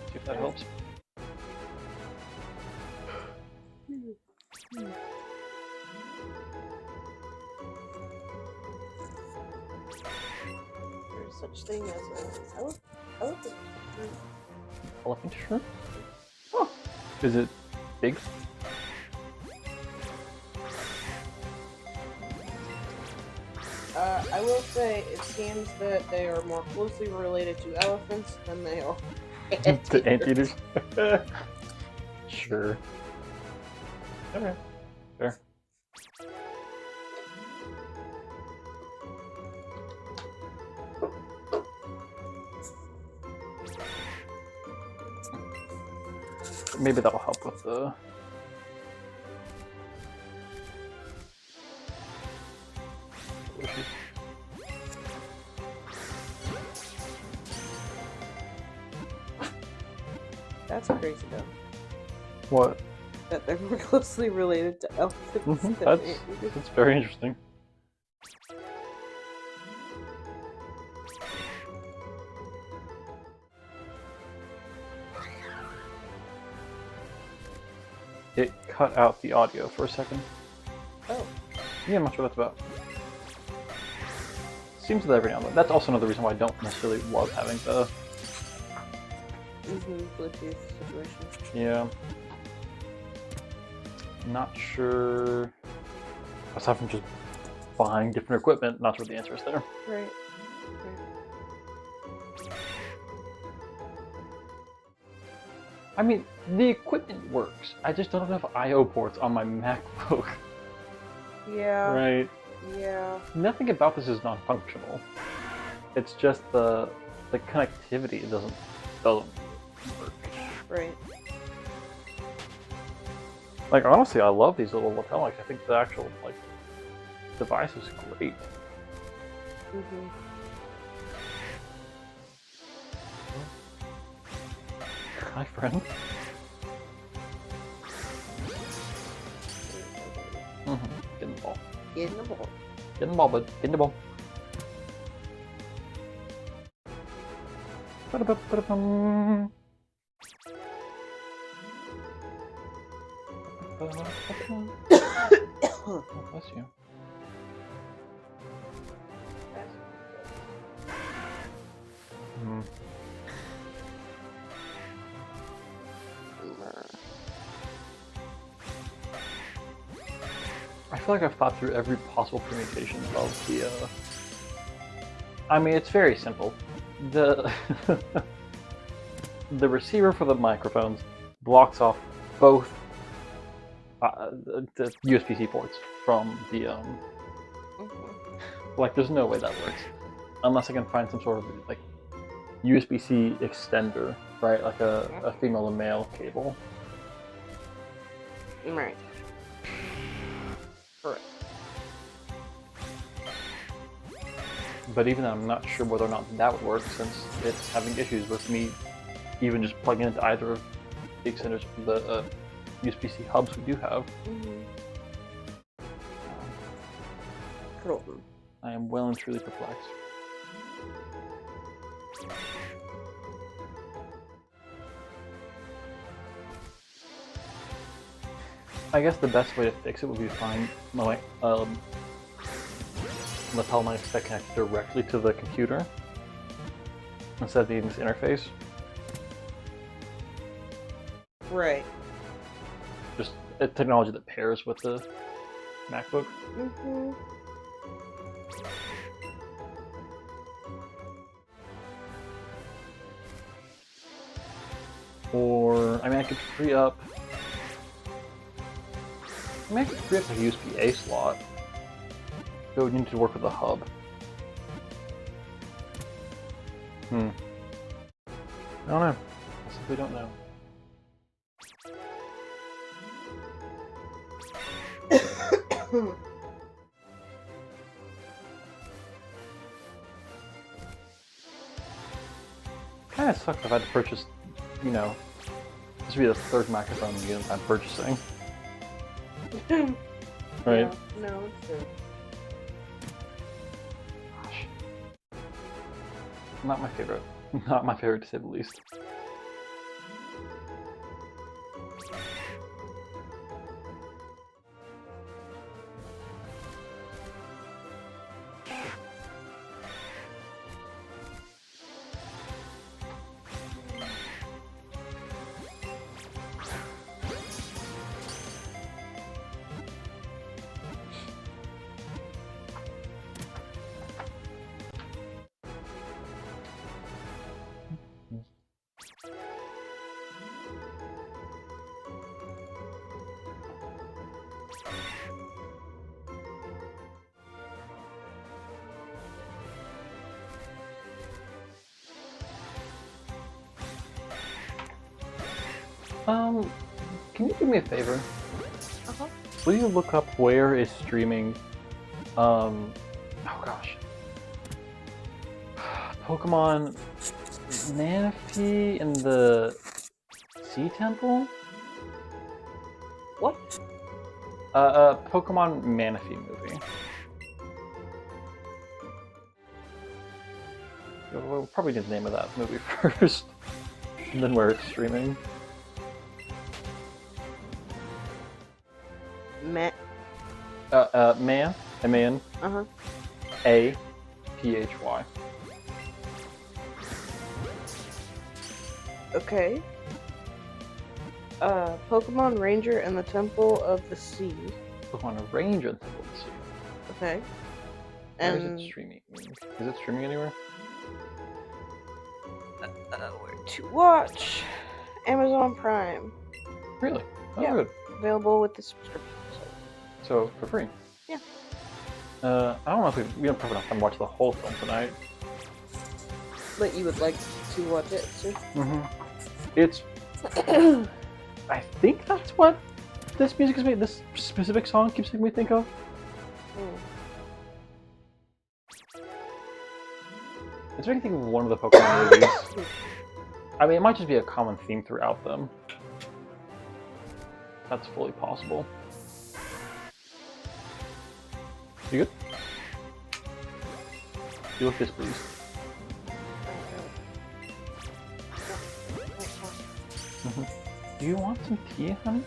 See if that helps. There's such thing as an elephant. Elephant shrimp? Oh, is it big? I will say it seems that they are more closely related to elephants than they are To anteaters? Sure. Okay. Fair. Maybe that'll help with the... issues. That's crazy though. What? That they're more closely related to elephants than That's anteaters. very interesting. It cut out the audio for a second. Oh. Yeah, I'm not sure what that's about. Seems that every now and then. That's also another reason why I don't necessarily love having the... Bluetooth situation. Yeah. Not sure... Aside from just buying different equipment, not sure the answer is there. Right. I mean, the equipment works. I just don't have enough I/O ports on my MacBook. Yeah. Right. Yeah. Nothing about this is non-functional. It's just the connectivity doesn't work. Right. Like honestly, I love these little lapels. I think the actual like device is great. Mhm. Hi, friend. Get in the ball. Get in the ball. Get in the ball, bud. Get in the ball. Ba-da-ba-ba-da-bum. Oh, bless you. I feel like I've thought through every possible permutation of the, I mean, it's very simple. The the receiver for the microphones blocks off both the USB-C ports from the, like, there's no way that works. Unless I can find some sort of, like, USB-C extender, right? Like a female to male cable. Right. Correct. But even then, I'm not sure whether or not that would work, since it's having issues with me even just plugging into either of the extenders for the USB-C hubs we do have. Cool. I am well and truly perplexed. I guess the best way to fix it would be to find my lapel mics that connect directly to the computer instead of needing this interface. Right. Just a technology that pairs with the MacBook. Mm-hmm. Or, I mean, I could free up... I could free up a USB-A slot. But it would need to work with a hub. I don't know. I simply don't know. Kind of sucks if I had to purchase, you know, this would be the third microphone unit I'm purchasing. Right? Yeah, no, it's true. Gosh. Not my favorite. Not my favorite to say the least. Can you do me a favor? Uh-huh. Will you look up where is streaming, oh gosh. Pokemon Manaphy in the Sea Temple? What? Pokemon Manaphy movie. We'll probably need the name of that movie first, and then where it's streaming. Matt. Man, M-A-N, Uh-huh. A-P-H-Y. Okay. Pokemon Ranger and the Temple of the Sea. Pokemon Ranger and Temple of the Sea. Okay. Where And is it streaming? Is it streaming anywhere? where to watch? Amazon Prime. Really? Oh, Yeah. good. Available with the subscription. So, for free? Yeah. I don't know if we don't have enough time to watch the whole film tonight. But you would like to watch it too? It's... I think that's what this music is made. This specific song keeps making me think of. It's making me think of one of the Pokemon movies. I mean, it might just be a common theme throughout them. That's fully possible. You good? You look displeased. Do you want some tea, honey?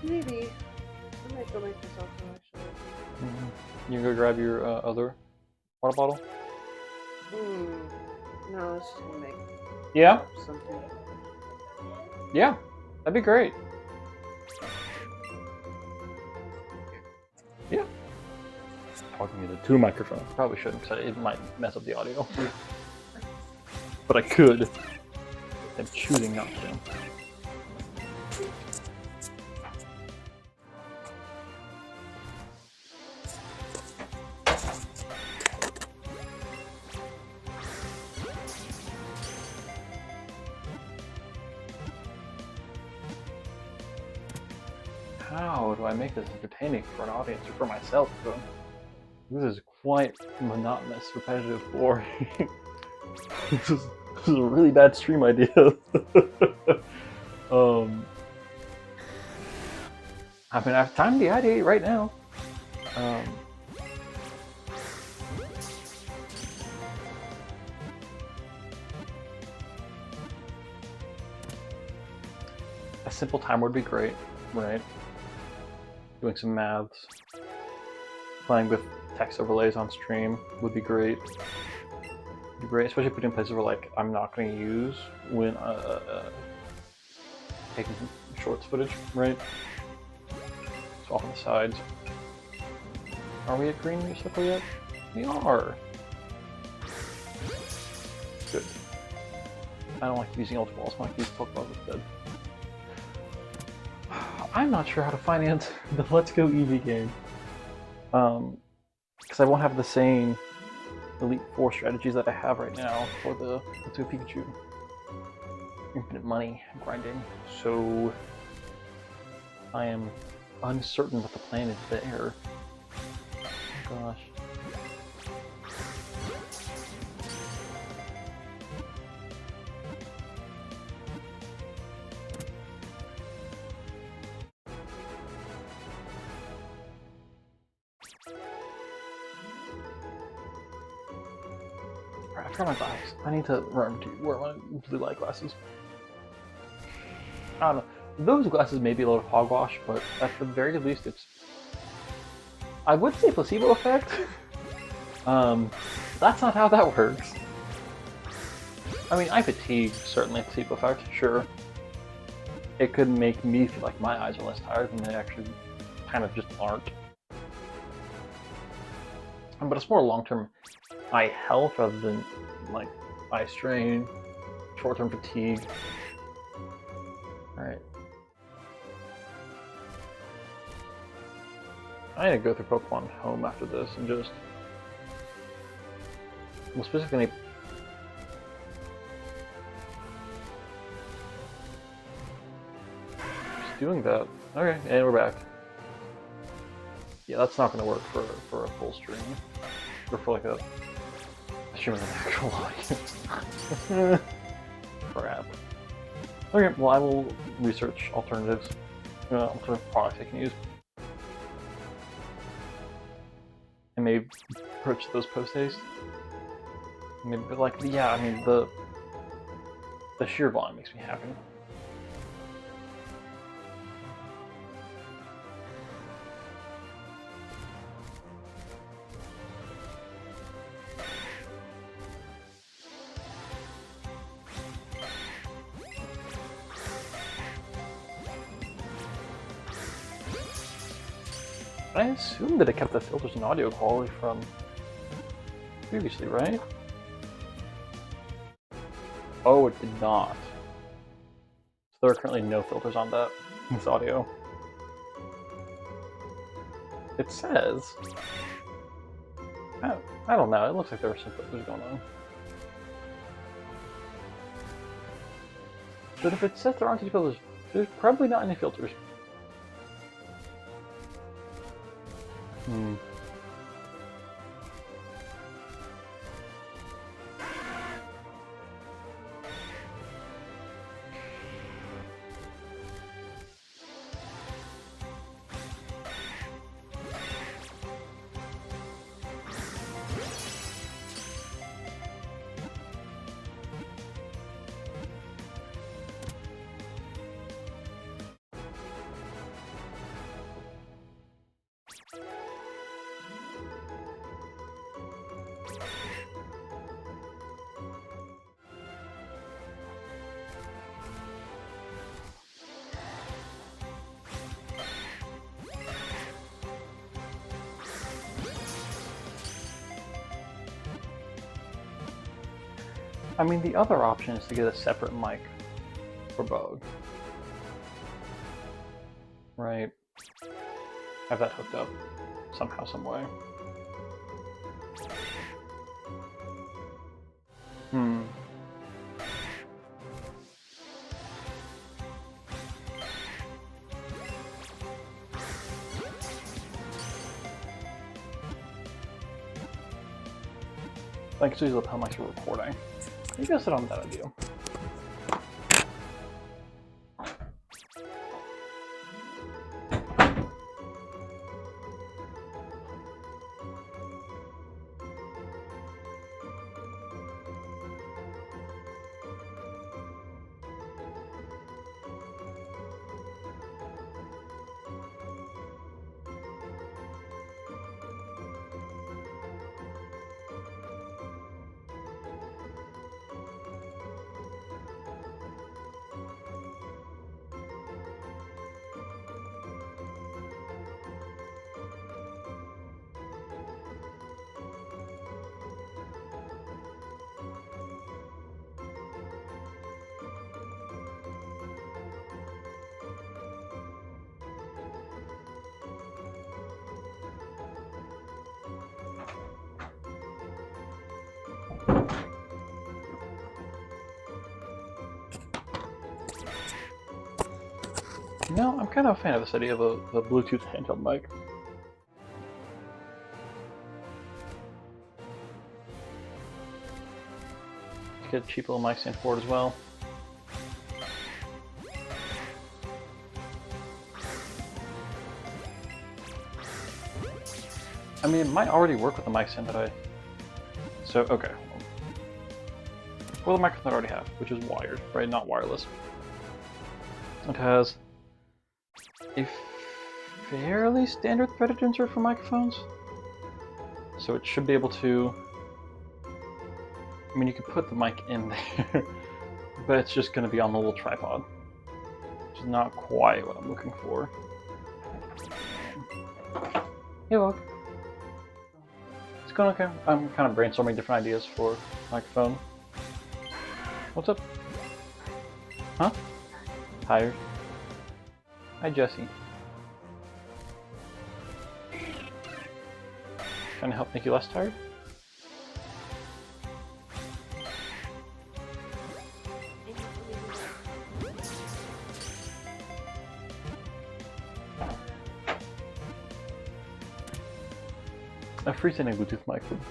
Maybe. I might go make myself some actually. You can go grab your other water bottle? No, it's just gonna make Yeah? something. Yeah, that'd be great. Yeah. Talking into two microphones. Probably shouldn't, because it might mess up the audio. But I could. I'm choosing not to. How do I make this entertaining for an audience or for myself? Though? This is quite monotonous, repetitive, boring. This is a really bad stream idea. I mean, I have time to ideate right now. A simple timer would be great, right? Doing some maths. Playing with text overlays on stream would be great. Would be great, especially putting in places where like I'm not going to use when taking shorts footage, right? So off on the sides. Are we at green circle yet? We are. Good. I don't like using ultra balls. I like to use Pokeballs instead. I'm not sure how to finance the Let's Go Eevee game. Because I won't have the same Elite Four strategies that I have right now for the Let's Go Pikachu. Infinite money grinding. So I am uncertain what the plan is there. Oh gosh. Alright, I forgot my glasses. I need to learn to wear my blue light glasses. I don't know. Those glasses may be a little hogwash, but at the very least it's... I would say placebo effect. That's not how that works. I mean, eye fatigue, certainly placebo effect, sure. It could make me feel like my eyes are less tired when they actually kind of just aren't. But it's more long-term eye health rather than like eye strain, short-term fatigue. Alright. I need to go through Pokemon Home after this and just... Well, specifically... Just doing that. Okay, and we're back. Yeah, that's not going to work for a full stream. Or for like a stream with an actual audience. Crap. Okay, well I will research alternatives. Alternative products I can use. And maybe approach those post haste. Maybe like, yeah, I mean the sheer volume makes me happy. I assume that it kept the filters and audio quality from previously, right? Oh, it did not. So there are currently no filters on this audio. It says... I don't know, it looks like there were some filters going on. But if it says there aren't any filters, there's probably not any filters. I mean, the other option is to get a separate mic for Bog. Right? Have that hooked up somehow, some way. Thanks to the lapel mics for recording. You guys sit on that idea. No, I'm kind of a fan of this idea of a Bluetooth handheld mic. Get a cheap little mic stand for it as well. I mean, it might already work with the mic stand that I... So, okay. Well, the microphone I already have, which is wired, right? Not wireless. It has a fairly standard threaded insert for microphones. So it should be able to... I mean, you could put the mic in there, but it's just going to be on the little tripod, which is not quite what I'm looking for. Hey, look. It's going okay. I'm kind of brainstorming different ideas for microphone. What's up? Huh? Tired? Hi, Jesse. Trying to help make you less tired? A freestanding Bluetooth mic would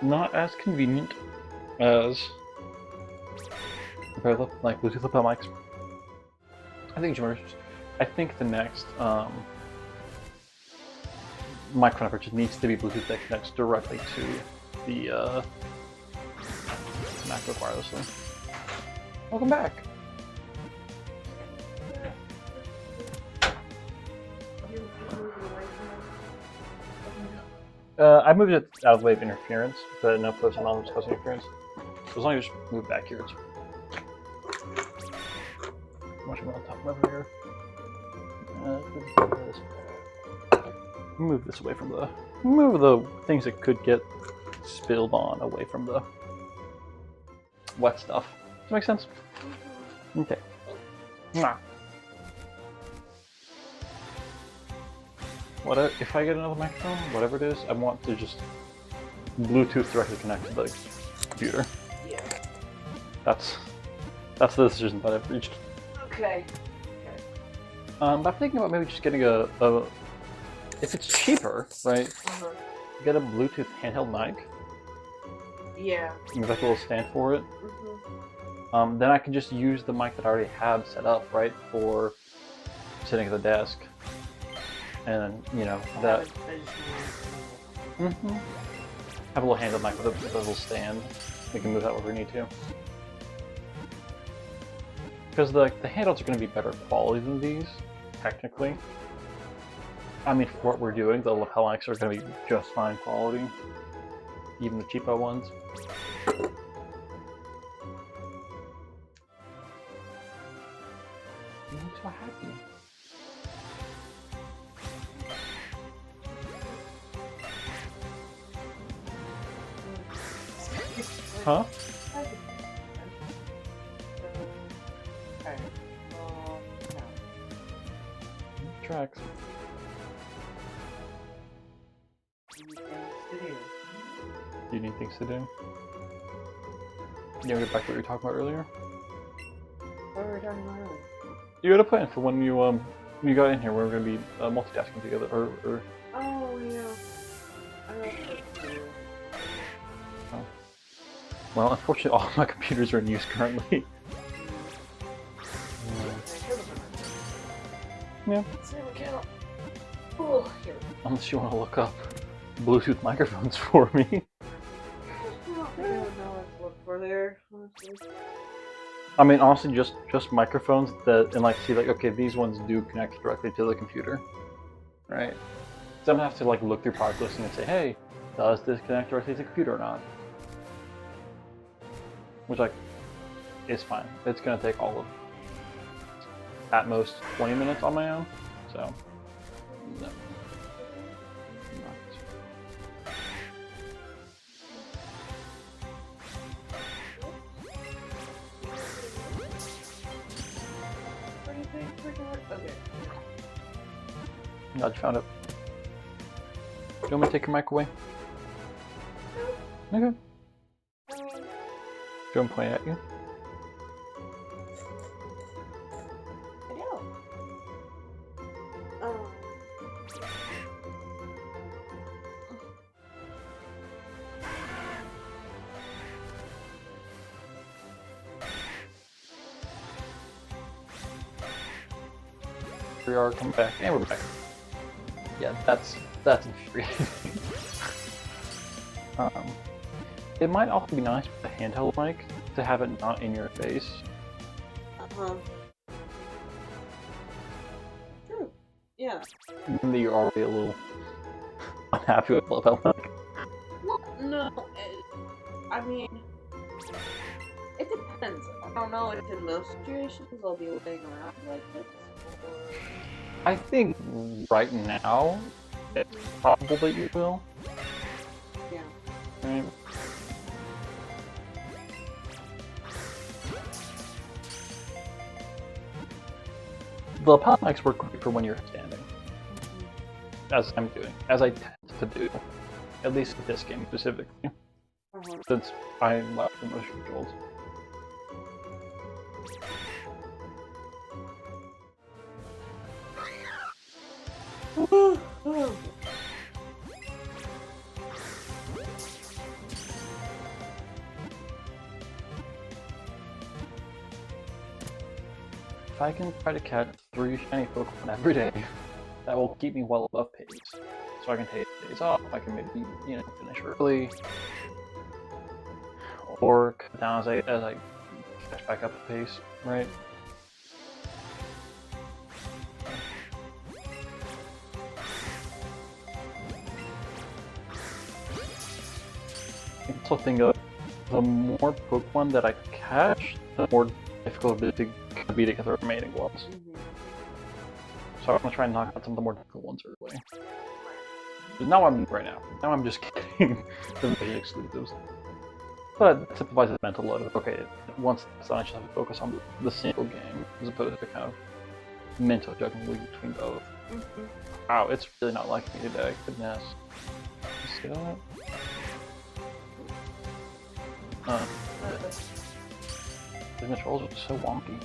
not as convenient as like Bluetooth lapel mics. I think the next microphone just needs to be Bluetooth that connects directly to the MacBook wirelessly. Welcome back. I moved it out of the way of interference, but no person on was causing interference. So as long as you just move back here, it's much more on top of over here. Move this away from the... Move the things that could get spilled on away from the wet stuff. Does that make sense? Okay. Mwah. If I get another microphone, whatever it is, I want to just Bluetooth directly connect to the computer. Yeah. That's the decision that I've reached. Okay. But I'm thinking about maybe just getting a if it's cheaper, right? Get a Bluetooth handheld mic. Yeah. With like a little stand for it. Then I can just use the mic that I already have set up, right, for sitting at the desk. And you know that. Have a little handheld mic with a little stand. We can move that wherever we need to. Because the handhelds are going to be better quality than these, technically. I mean, for what we're doing, the lapel mics are going to be just fine quality. Even the cheapo ones. You look so happy. Huh? Tracks. Do you need things to do? You want to get back to what you were talking about earlier? What were we talking about earlier? You had a plan for when you got in here. We were going to be multitasking together, or. Oh yeah. I don't know what to do. Oh. Well, unfortunately, all of my computers are in use currently. Yeah. Unless you want to look up Bluetooth microphones for me. I don't know what to look for there, honestly. I mean, honestly, just microphones that, and like, see, like, okay, these ones do connect directly to the computer, right? So I'm gonna have to like look through product listing and say, hey, does this connect directly to the computer or not? Which, like, is fine. It's gonna take all of, at most, 20 minutes on my own, so, no. Okay. Glad you found it. Do you want me to take your mic away? Okay. Do you want me to point at you? we are coming back, and we're back. Yeah, that's infuriating. It might also be nice with the handheld mic to have it not in your face. True. Yeah. Even though you're already a little unhappy with the lapel mic. Well, no. I mean, it depends. I don't know if in most situations I'll be laying around like this. Or... I think right now, it's probable that you will. Yeah. Right? The lapel mics work great for when you're standing. As I'm doing. As I tend to do. At least with this game specifically. Since I left the motion controls. If I can try to catch 3 shiny Pokemon every day, that will keep me well above pace. So I can take days off, I can maybe, finish early. Or cut down as I catch back up the pace, right? I also think of the more Pokemon that I catch, the more difficult it could be to get the remaining ones. So I'm gonna try and knock out some of the more difficult ones early. Now I'm right now. Now I'm just getting the vision exclusives. But it simplifies the mental load of, okay, once it's done, I just have to focus on the single game, as opposed to kind of mental juggling between both. Wow, it's really not liking me today, goodness. You see that? The controls are so wonky.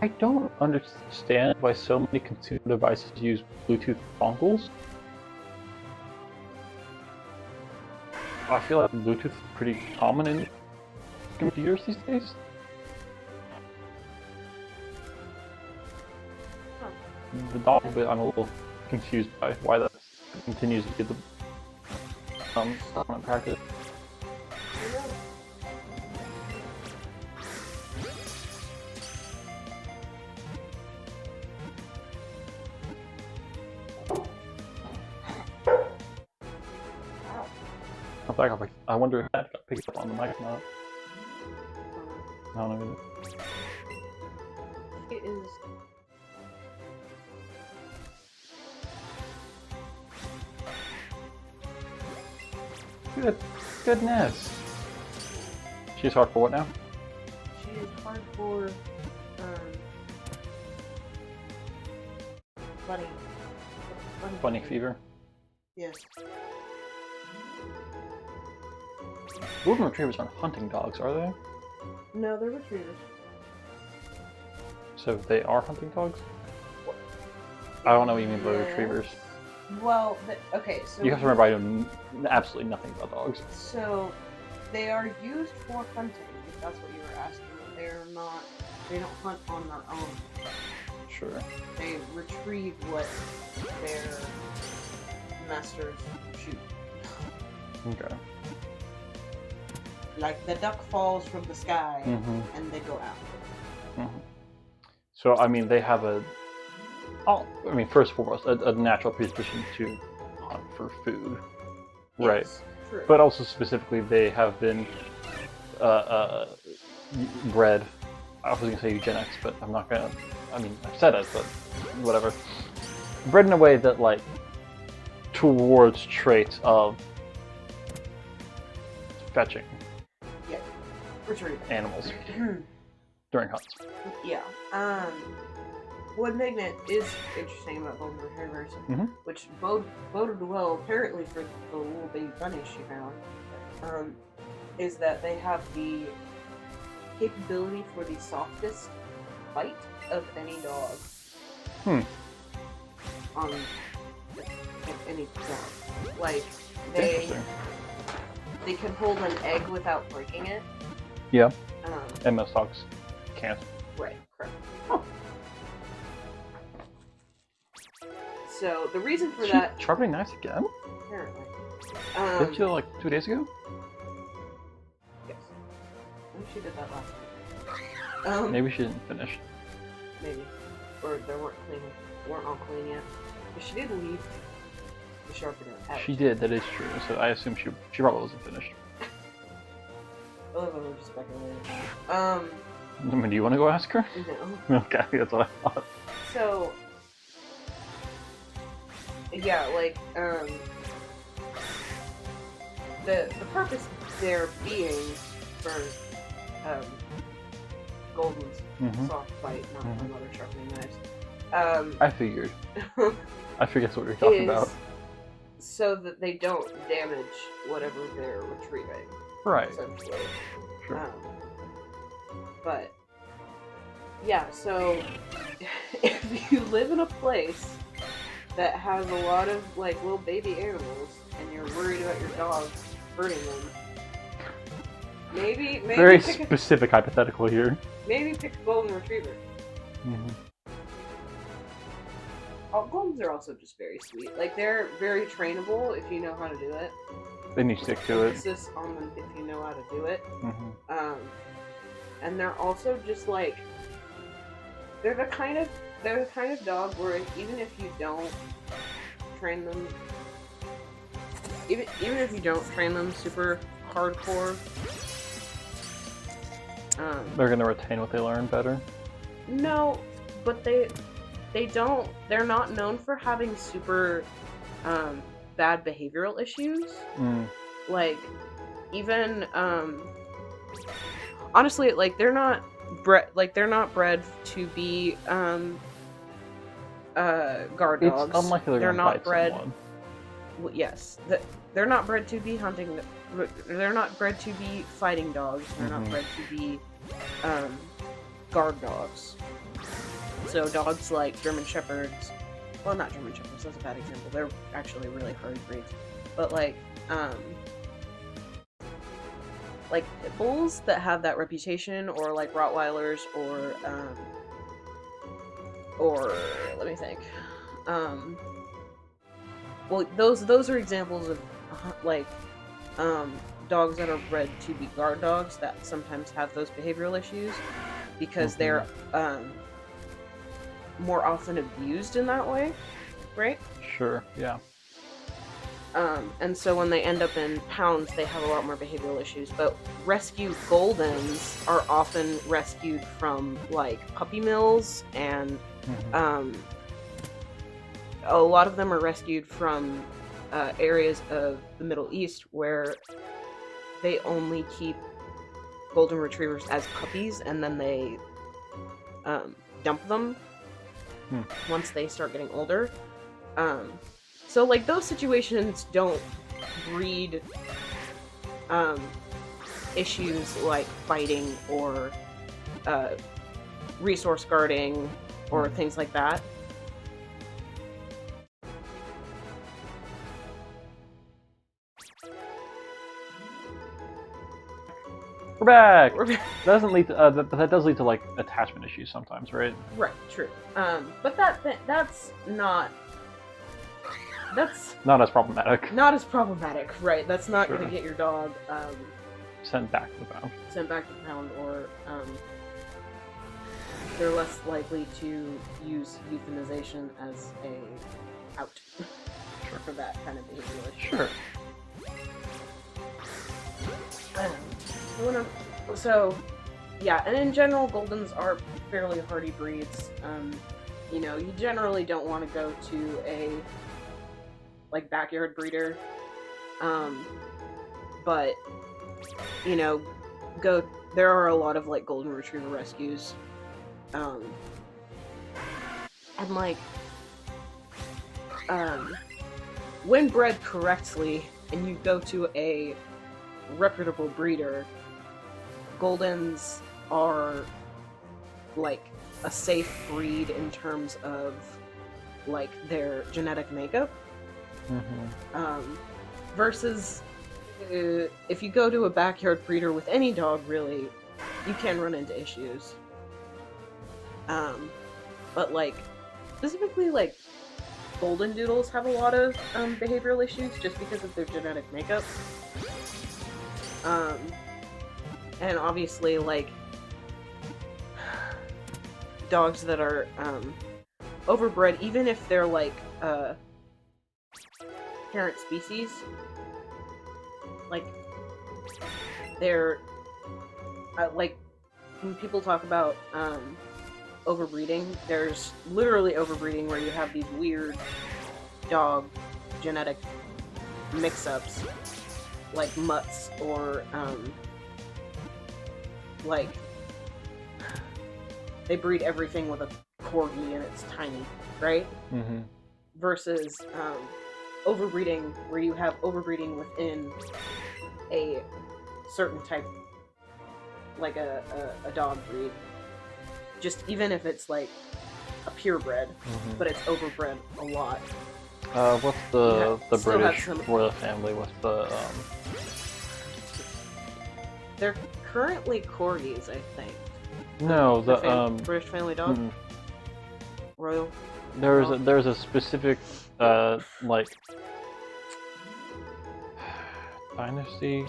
I don't understand why so many consumer devices use Bluetooth dongles. I feel like Bluetooth is pretty common in computers these days. The dongle bit I'm a little confused by why that continues to be the common practice. I wonder if that got picked up on the mic or not. I don't know either. It is. Goodness. She's hard for what now? She is hardcore. Bunny fever. Yes. Golden retrievers aren't hunting dogs, are they? No, they're retrievers. So they are hunting dogs? I don't know what you mean by retrievers. Well, okay, so... You have to remember I know absolutely nothing about dogs. So, they are used for hunting, if that's what you were asking. They're not... They don't hunt on their own. Sure. They retrieve what their masters shoot. Okay. Like, the duck falls from the sky, and they go after it. So, I mean, they have first and foremost, a natural predisposition to hunt for food. Yes, right. True. But also, specifically, they have been bred. I was going to say eugenics, but I'm not going to... I mean, I've said it, but whatever. Bred in a way that, like, towards traits of fetching animals during hunts. Yeah. What Magnet is interesting about golden retrievers, which boded well apparently for the little baby bunnies she found, is that they have the capability for the softest bite of any dog. On any dog. Like, they can hold an egg without breaking it. Yeah. And most dogs can't. Right, correct. So, the reason for that... Sharpening knives again? Apparently. Didn't you like 2 days ago? Yes. I think she did that last week. Maybe she didn't finish. Maybe. Or they weren't all clean yet. But she did leave the sharpener out. She did, that is true. So I assume she probably wasn't finished. Both of them were just speculating. I mean, do you want to go ask her? No. Okay, that's what I thought. So, yeah, like, the purpose there being for, Golden's soft bite, not from other sharpening knives. I figured. I figured that's what you're talking about. So that they don't damage whatever they're retrieving. Right. Essentially. Sure. But, yeah, so if you live in a place that has a lot of, like, little baby animals and you're worried about your dog hurting them, maybe very specific hypothetical here. Maybe pick a golden retriever. Goldens are also just very sweet. Like, they're very trainable if you know how to do it. Then you stick to it. Emphasis on them if you know how to do it. And they're also just like, they're the kind of dog where even if you don't train them, even if you don't train them super hardcore, they're gonna retain what they learn better. No, but they're not known for having super bad behavioral issues. Like, even honestly, like, they're not bred to be guard dogs. It's unlikely they're not bite bred. someone. Well, yes, they're not bred to be hunting. They're not bred to be fighting dogs. They're not bred to be guard dogs. So dogs like German Shepherds, well, not German Shepherds, that's a bad example. They're actually really hard breeds. But like pit bulls that have that reputation, or like Rottweilers, or let me think. Well, those are examples of like dogs that are bred to be guard dogs that sometimes have those behavioral issues because they're more often abused in that way, right? Sure, yeah. And so when they end up in pounds, they have a lot more behavioral issues. But rescue Goldens are often rescued from, like, puppy mills, and a lot of them are rescued from areas of the Middle East where they only keep golden retrievers as puppies, and then they dump them once they start getting older. So, like, those situations don't breed issues like fighting or resource guarding or things like that. We're back! That doesn't lead to, that does lead to, like, attachment issues sometimes, right? Right, true. But that's not not as problematic. Not as problematic, right? That's not Sure. going to get your dog Sent back to the pound. sent back to the pound, or they're less likely to use euthanization as a out for that kind of behavior issue. Sure. So, yeah, and in general, Goldens are fairly hardy breeds. You know, you generally don't want to go to a, like, backyard breeder. But, you know, there are a lot of, like, golden retriever rescues. And, like, when bred correctly, and you go to a reputable breeder, Goldens are like a safe breed in terms of like their genetic makeup. Versus if you go to a backyard breeder with any dog, really, you can run into issues. But like specifically like golden doodles have a lot of behavioral issues just because of their genetic makeup. And obviously like dogs that are overbred, even if they're like parent species, like they're like when people talk about overbreeding, there's literally overbreeding where you have these weird dog genetic mix-ups like mutts or like they breed everything with a corgi and it's tiny, right? Versus overbreeding where you have overbreeding within a certain type, like a dog breed. Just even if it's like a purebred, but it's overbred a lot. What's the British some... royal family with the They're currently corgis, I think. No, the British family dog. Royal. There's a specific like dynasty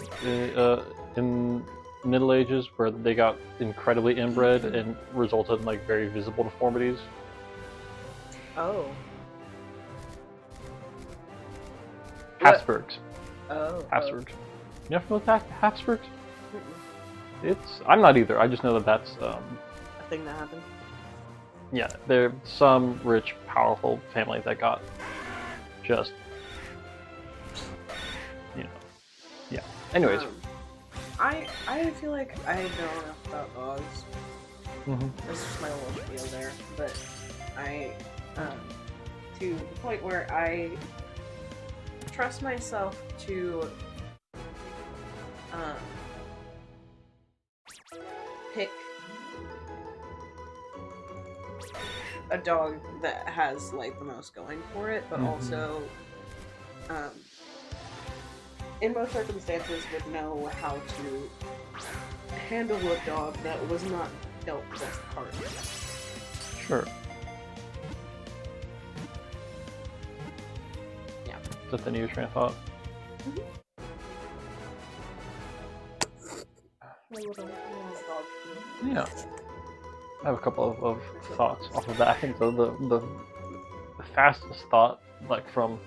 in Middle Ages where they got incredibly inbred and resulted in like very visible deformities. Oh. Habsburgs. Oh. Habsburgs. You never know what Habsburgs? I'm not either. I just know that that's a thing that happened. Yeah, there's some rich, powerful family that got just, yeah. Anyways. I feel like I know enough about dogs. This is my little spiel there, but to the point where I trust myself to pick a dog that has like the most going for it, but also in most circumstances would know how to handle a dog that was not dealt the best card. Sure. Yeah. Is that the new train of thought? Yeah. I have a couple of thoughts off of that. I think the fastest thought, like from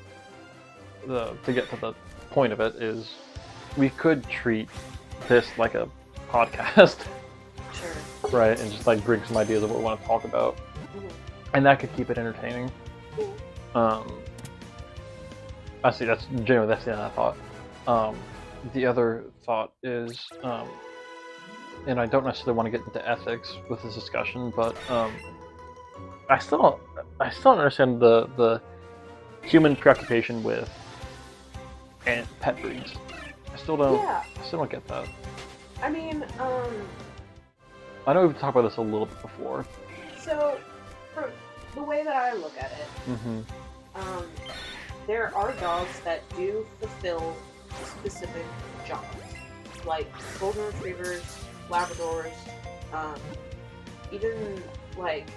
to get to the point of it, is we could treat this like a podcast. Sure. Right, and just like bring some ideas of what we want to talk about. And that could keep it entertaining. I see, that's the end of that thought. The other thought is, and I don't necessarily want to get into ethics with this discussion, but I still don't understand the human preoccupation with pet breeds. I still don't get that. I mean, I know we've talked about this a little bit before. So, from the way that I look at it, there are dogs that do fulfill specific jobs, like golden retrievers, Labradors, even like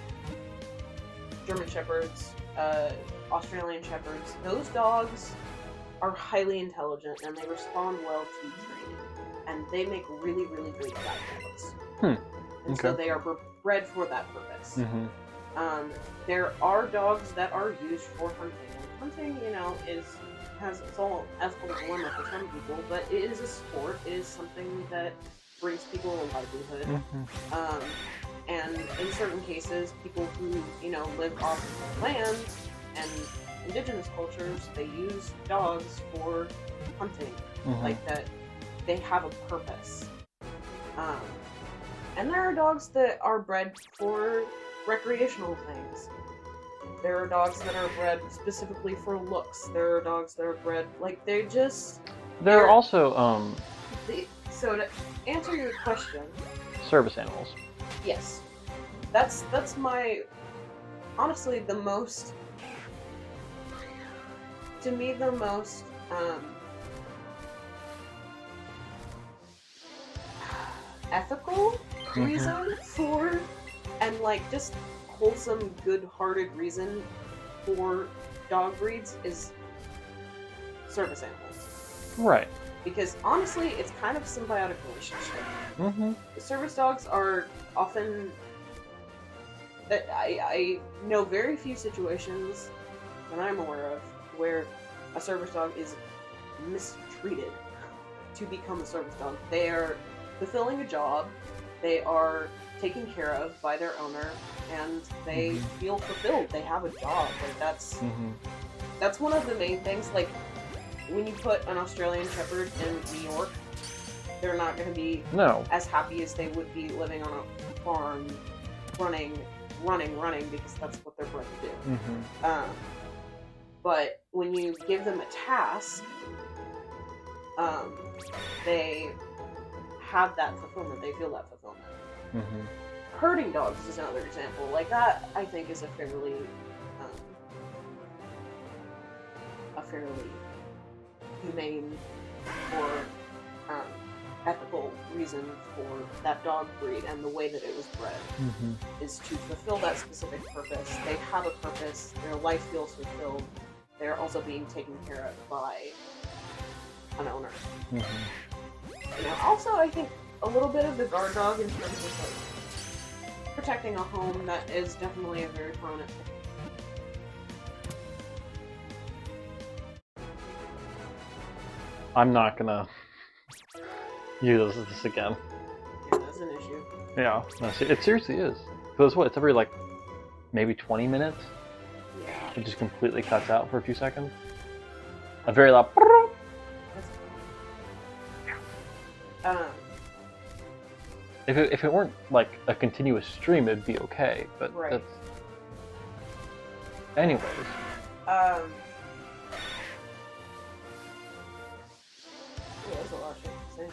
German Shepherds, Australian Shepherds. Those dogs are highly intelligent and they respond well to training, and they make really, really great guide dogs. And so they are bred for that purpose. There are dogs that are used for hunting. And hunting, has its own ethical dilemma for some people, but it is a sport. It is something that brings people a livelihood. And in certain cases, people who, live off of the land and indigenous cultures, they use dogs for hunting. Like that, they have a purpose. And there are dogs that are bred for recreational things. There are dogs that are bred specifically for looks. There are dogs that are bred, like, they're also, So to answer your question, Service animals. yes, that's my honestly the most to me the most ethical reason for and like just wholesome, good-hearted reason for dog breeds is service animals. Right. Because honestly, it's kind of a symbiotic relationship. Mm-hmm. Service dogs are often. I know very few situations that I'm aware of where a service dog is mistreated to become a service dog. They are fulfilling a job, they are taken care of by their owner, and they feel fulfilled. They have a job. Like that's one of the main things. Like when you put an Australian Shepherd in New York, they're not going to be as happy as they would be living on a farm, running, because that's what they're bred to do. But when you give them a task, they have that fulfillment. They feel that fulfillment. Herding dogs is another example. Like that, I think, is a fairly humane or ethical reason for that dog breed and the way that it was bred is to fulfill that specific purpose. They have a purpose. Their life feels fulfilled. They're also being taken care of by an owner. You know, also, I think a little bit of the guard dog in terms of like protecting a home, that is definitely a very prominent thing. I'm not gonna use this again. Yeah, that's an issue. Yeah, no, it seriously is. Because what? It's every like maybe 20 minutes. Yeah. It just completely cuts out for a few seconds. A very loud. If it weren't like a continuous stream, it'd be okay. But that's. Anyways. There's a lot of shit to say.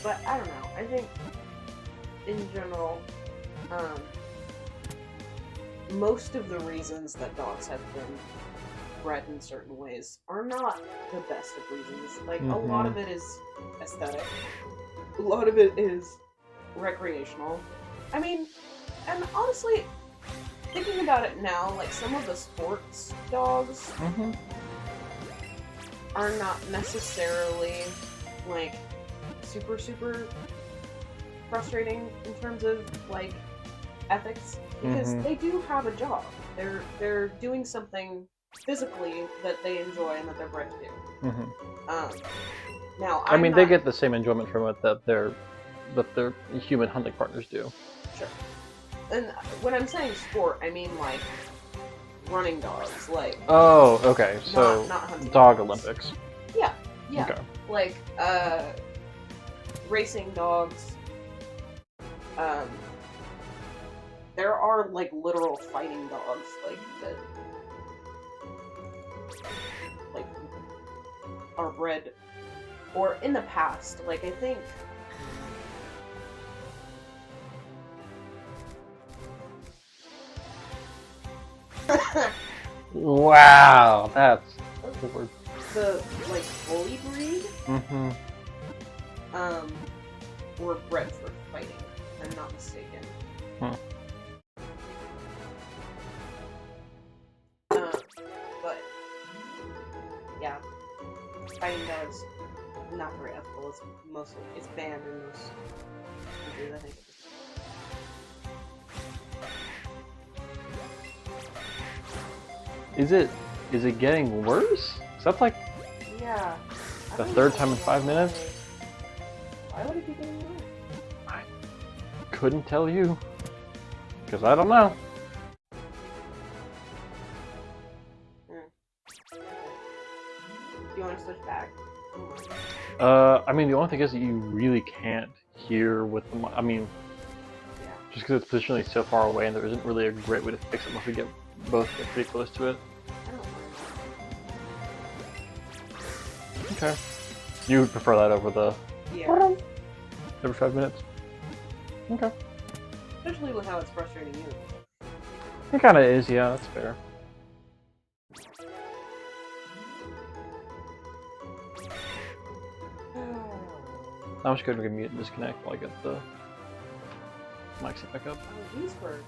But I don't know. I think in general, most of the reasons that dogs have been bred in certain ways are not the best of reasons. Like a lot of it is aesthetic. A lot of it is recreational. I mean, and honestly, thinking about it now, like some of the sports dogs are not necessarily like super frustrating in terms of like ethics because they do have a job. They're doing something physically that they enjoy and that they're bred to do. Now, I mean, they get the same enjoyment from it that their human hunting partners do. Sure. And when I'm saying sport, I mean like running dogs, like. Oh, okay. So not hunting dog dogs. Olympics. Yeah. Okay. Like racing dogs. There are like literal fighting dogs, like that, like are bred, or in the past, like I think. Wow, that's the word. The like bully breed, were bred for fighting. If I'm not mistaken. But yeah, fighting dogs not very ethical. It's banned in most countries, I think. Is it getting worse? 'Cause that's like the third time in 5 minutes. Why would it be getting worse? I couldn't tell you, because I don't know. Do you want to switch back? I mean, the only thing is that you really can't hear with the. I mean, just because it's positionally so far away, and there isn't really a great way to fix it unless we both get pretty close to it. I don't worry about Okay. You would prefer that over the Yeah. every 5 minutes? Okay. Especially with how it's frustrating you. It kind of is, yeah, that's fair. I'm just going to mute and disconnect while I get the mic set back up. Oh, these were.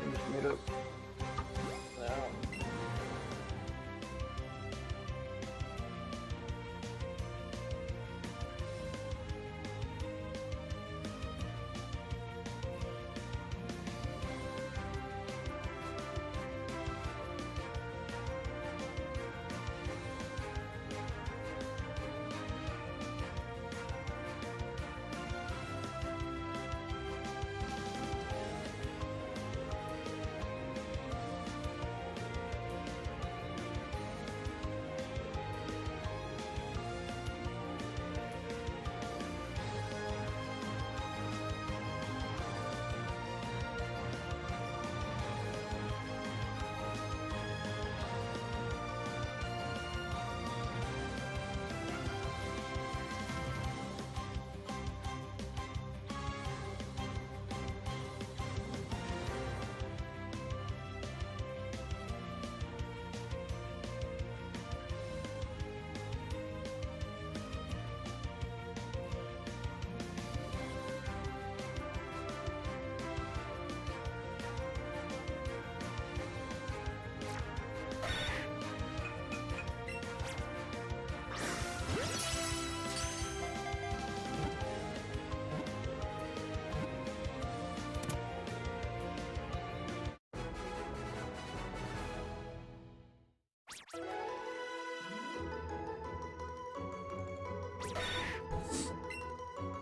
And just mute it.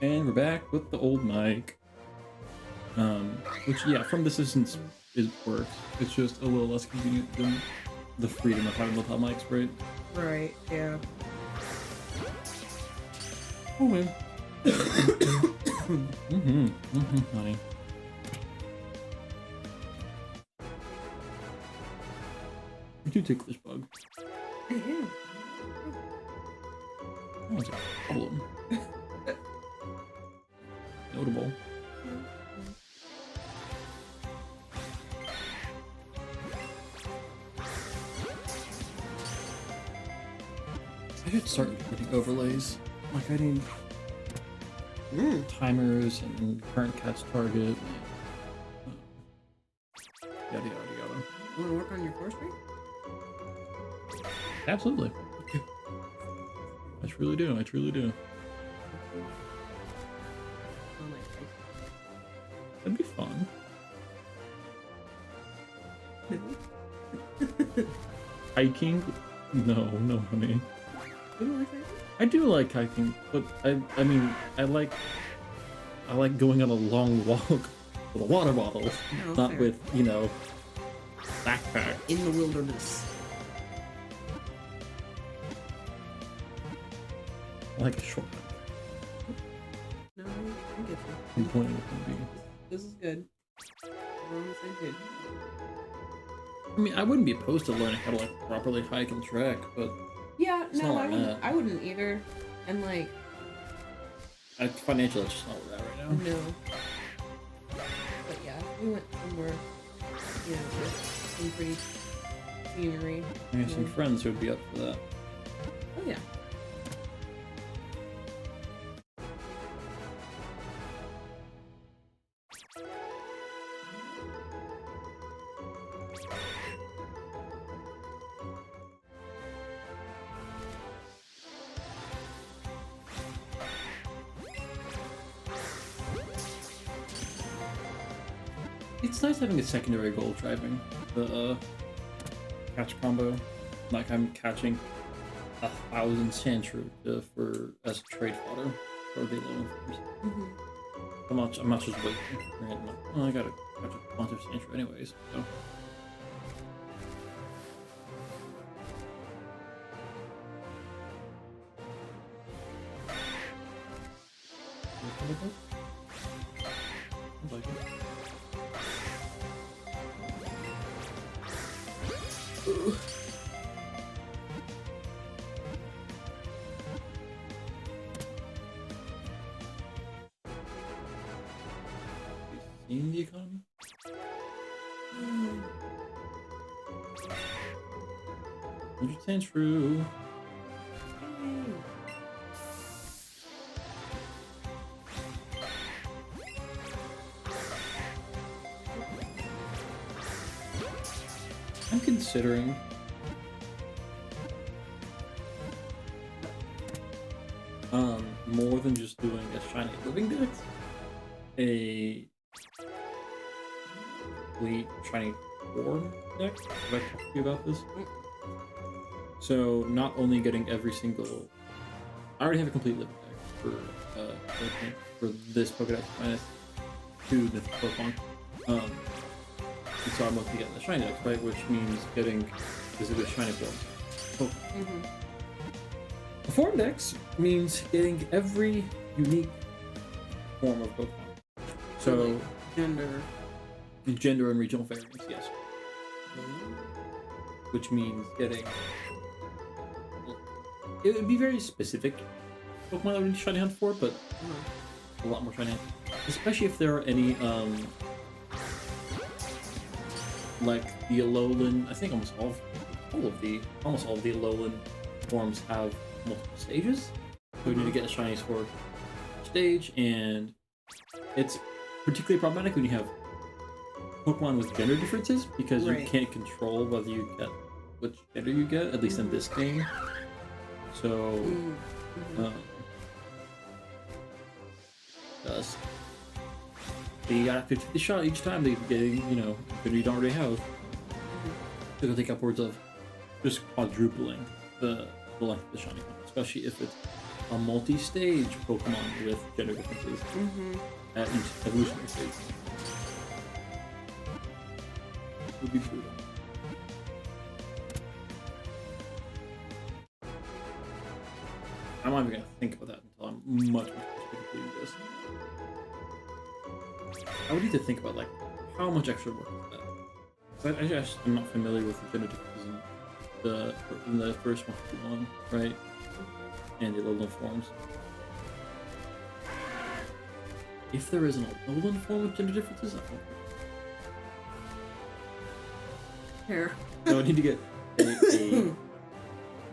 And we're back with the old mic. Which, yeah, from this distance, it works. It's just a little less convenient than the freedom of having lapel mics, right? Right, yeah. Oh, man. Honey. You do ticklish bug. I am. Oh, it's a problem. Notable. I should start putting overlays. Like I need timers and current catch target. And, yada yada yada. You want to work on your forestry? Absolutely. I truly do. I truly do. Oh, my That'd be fun. Hiking? No, no, honey. You don't like that? I do like hiking, but I mean, I like going on a long walk with a water bottle, No, not fair. with, you know, backpack. In the wilderness. I like a short hike. No, I get you. I'm pointing it can be. This is good. We're on the same page. I mean, I wouldn't be opposed to learning how to like properly hike and trek, but Yeah, It's no, not I like wouldn't. that. I wouldn't either. And like, financially, that's just not where we're at right now. no. But yeah, we went somewhere, you know, with some pretty scenery. I have some friends who would be up for that. Oh yeah. It's nice having a secondary goal driving the catch combo. Like I'm catching 1,000 sandshrew for as trade fodder for the low farms. I'm not just waiting. I gotta catch a bunch of sandshrew anyways. So. I like it. $100 true. I'm considering more than just doing a shiny living dex, a complete shiny form dex. Have I talked to you about this? So not only getting every single, I already have a complete living deck for this Pokédex minus 2 mythical Pokemon. And so I'm looking to get the shiny dex, right? Which means getting basically shiny form. The form dex means getting every unique form of Pokemon. So gender and regional variants, yes. Which means getting, it would be very specific Pokemon that we need to shiny hunt for, but a lot more shiny hunt. Especially if there are any like the Alolan, I think almost all of the Alolan forms have multiple stages. So we need to get a shiny sword stage, and it's particularly problematic when you have Pokemon with gender differences, because you can't control whether you get which gender you get, at least in this game. So you got a 50 shot each time they're getting, gender you don't already have. It'll take upwards of just quadrupling the length of the shiny hunt, especially if it's a multi-stage Pokemon with gender differences at each evolutionary stage. It would be brutal. I'm not even gonna think about that until I'm much more specifically in this. I would need to think about, like, how much extra work is that? I just am not familiar with the gender differences in the first one, right? And the Alolan forms. If there is an Alolan form with gender differences, I don't know. Here. So I need to get a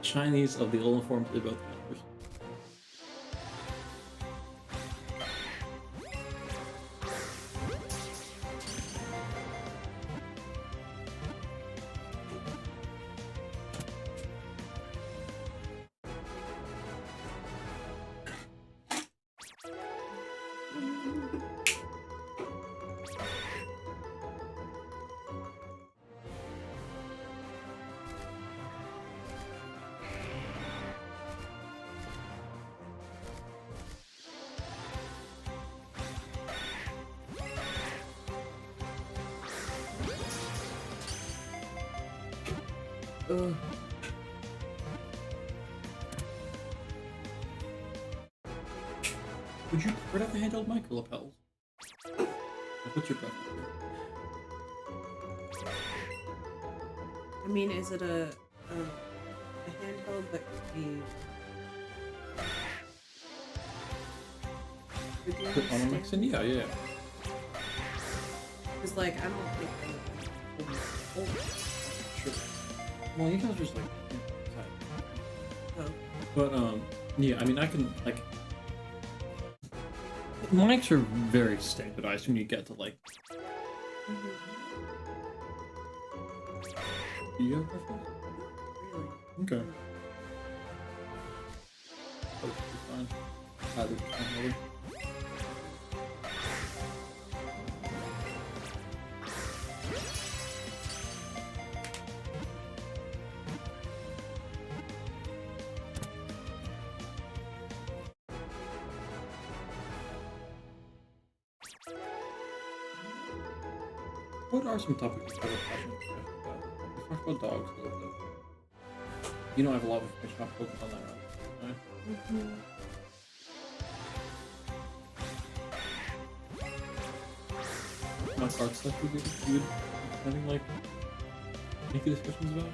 Chinese of the Alolan forms in both members. Would you prefer to have the handheld mic or lapels? What's your preference here? I mean, is it a handheld that could be Put on a mix in? Yeah. Because, like, I don't think I would hold it. Sure. Well, you guys are just like, Oh. But yeah, I mean, I can, like, mics are very standardized when you get to, like, do you have a preference? Really? Okay. Both would be fine. Either would be fine, really. What are some topics you're passionate about? We talked about dogs a little bit. You know, I have a lot of information about Pokemon now, right? My card stuff you would having, like, make discussions about?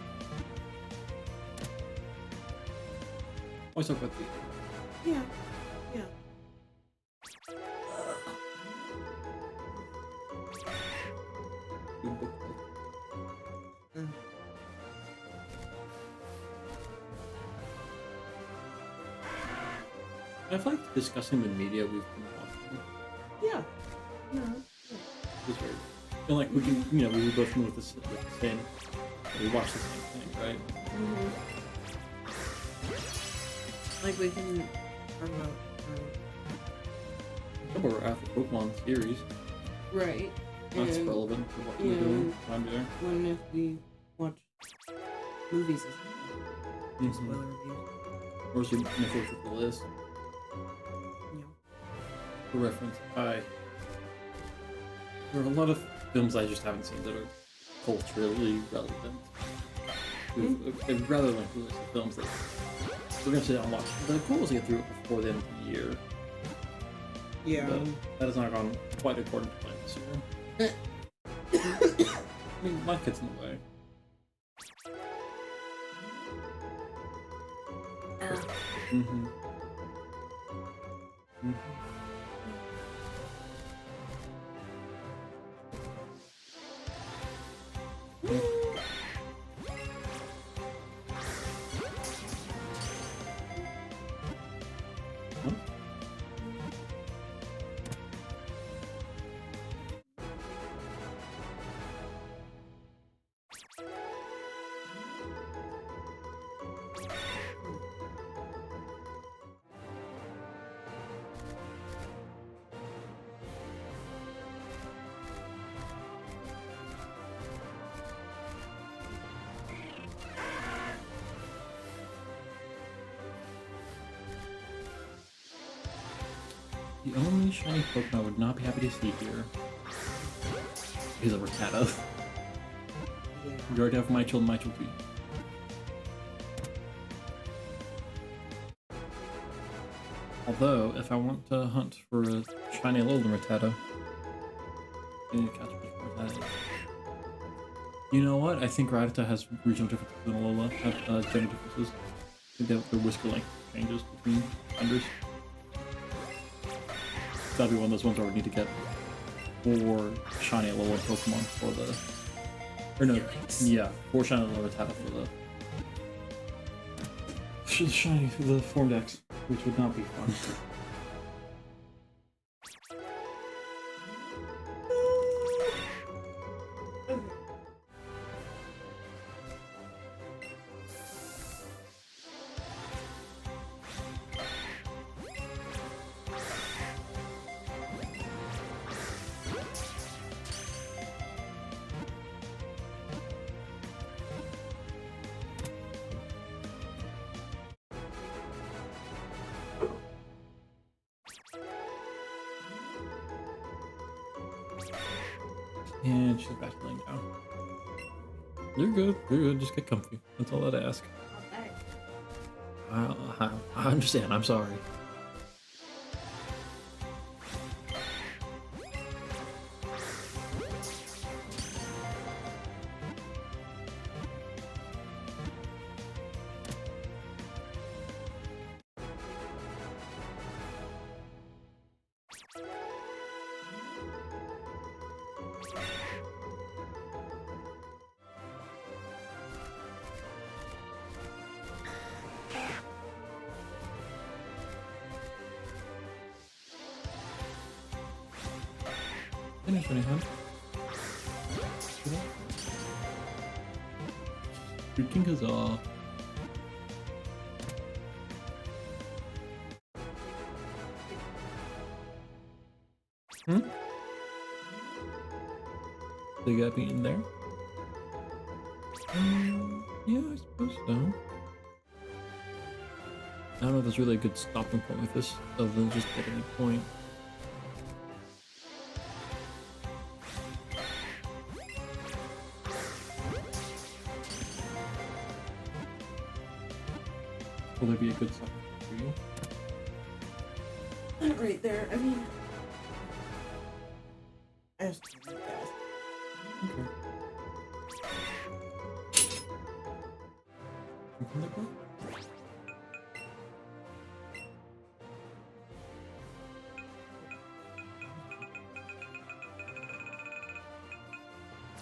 Always talk about the Yeah. good book club. Mm. I've liked discussing the media we've been watching. Yeah. Yeah. It's very, I feel like we can, we both know with the same, we watch the same thing, right? Mm-hmm. Like we can talk about Couple are after Pokemon series. right. That's And, relevant to what you we're doing. know, I'm there. when if we watch movies as well, Mhm. spoiler reviews. Or is it Nicholas with the list? You know. For reference, there are a lot of films I just haven't seen that are culturally relevant. Rather like list of films that we're gonna sit down and watch. The goal is to get through it before the end of the year. Yeah. But that has not gone quite according to plan this year. I mean, life gets in the way. Mm-hmm. Mm-hmm. The only shiny Pokemon I would not be happy to see here is a Rattata. Yeah. We already have Mychel and Mychel 2. Although, if I want to hunt for a shiny Alolan Rattata, I need to catch up with Rattata. You know what? I think Rattata has regional differences than Alola. Gender differences. I think the whisker length changes between genders. That'll be one of those ones where we need to get 4 shiny Alolan Pokemon for the... Or no, Yikes. yeah, 4 shiny Alolan Rattata for the... Shiny for the Form Dex, which would not be fun. And she's back to laying down. You're good. You're good. Just get comfy. That's all I'd ask. I understand. I'm sorry. Finish any hunt. Freaking huzzah. They got me in there? Yeah, I suppose so. I don't know if there's really a good stopping point with this, other than just at any point. Will there be a good stopping point for you? Not right there. I mean, I just can't do that. Okay. Open the door?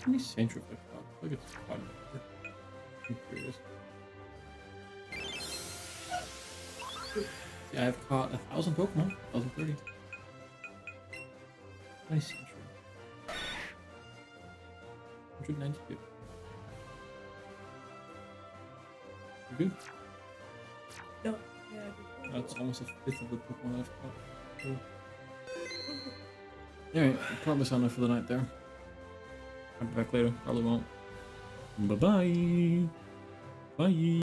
many Sandshrew have I caught? I feel like it's quite a number. I'm curious. Yeah, I've caught 1,000 Pokemon. 1,030. Nice Sandshrew. 192. You good? No, yeah, That's almost a fifth of the Pokemon I've caught. Cool. Alright, probably sign off for the night there. I'll be back later. Probably won't. Bye-bye. Bye.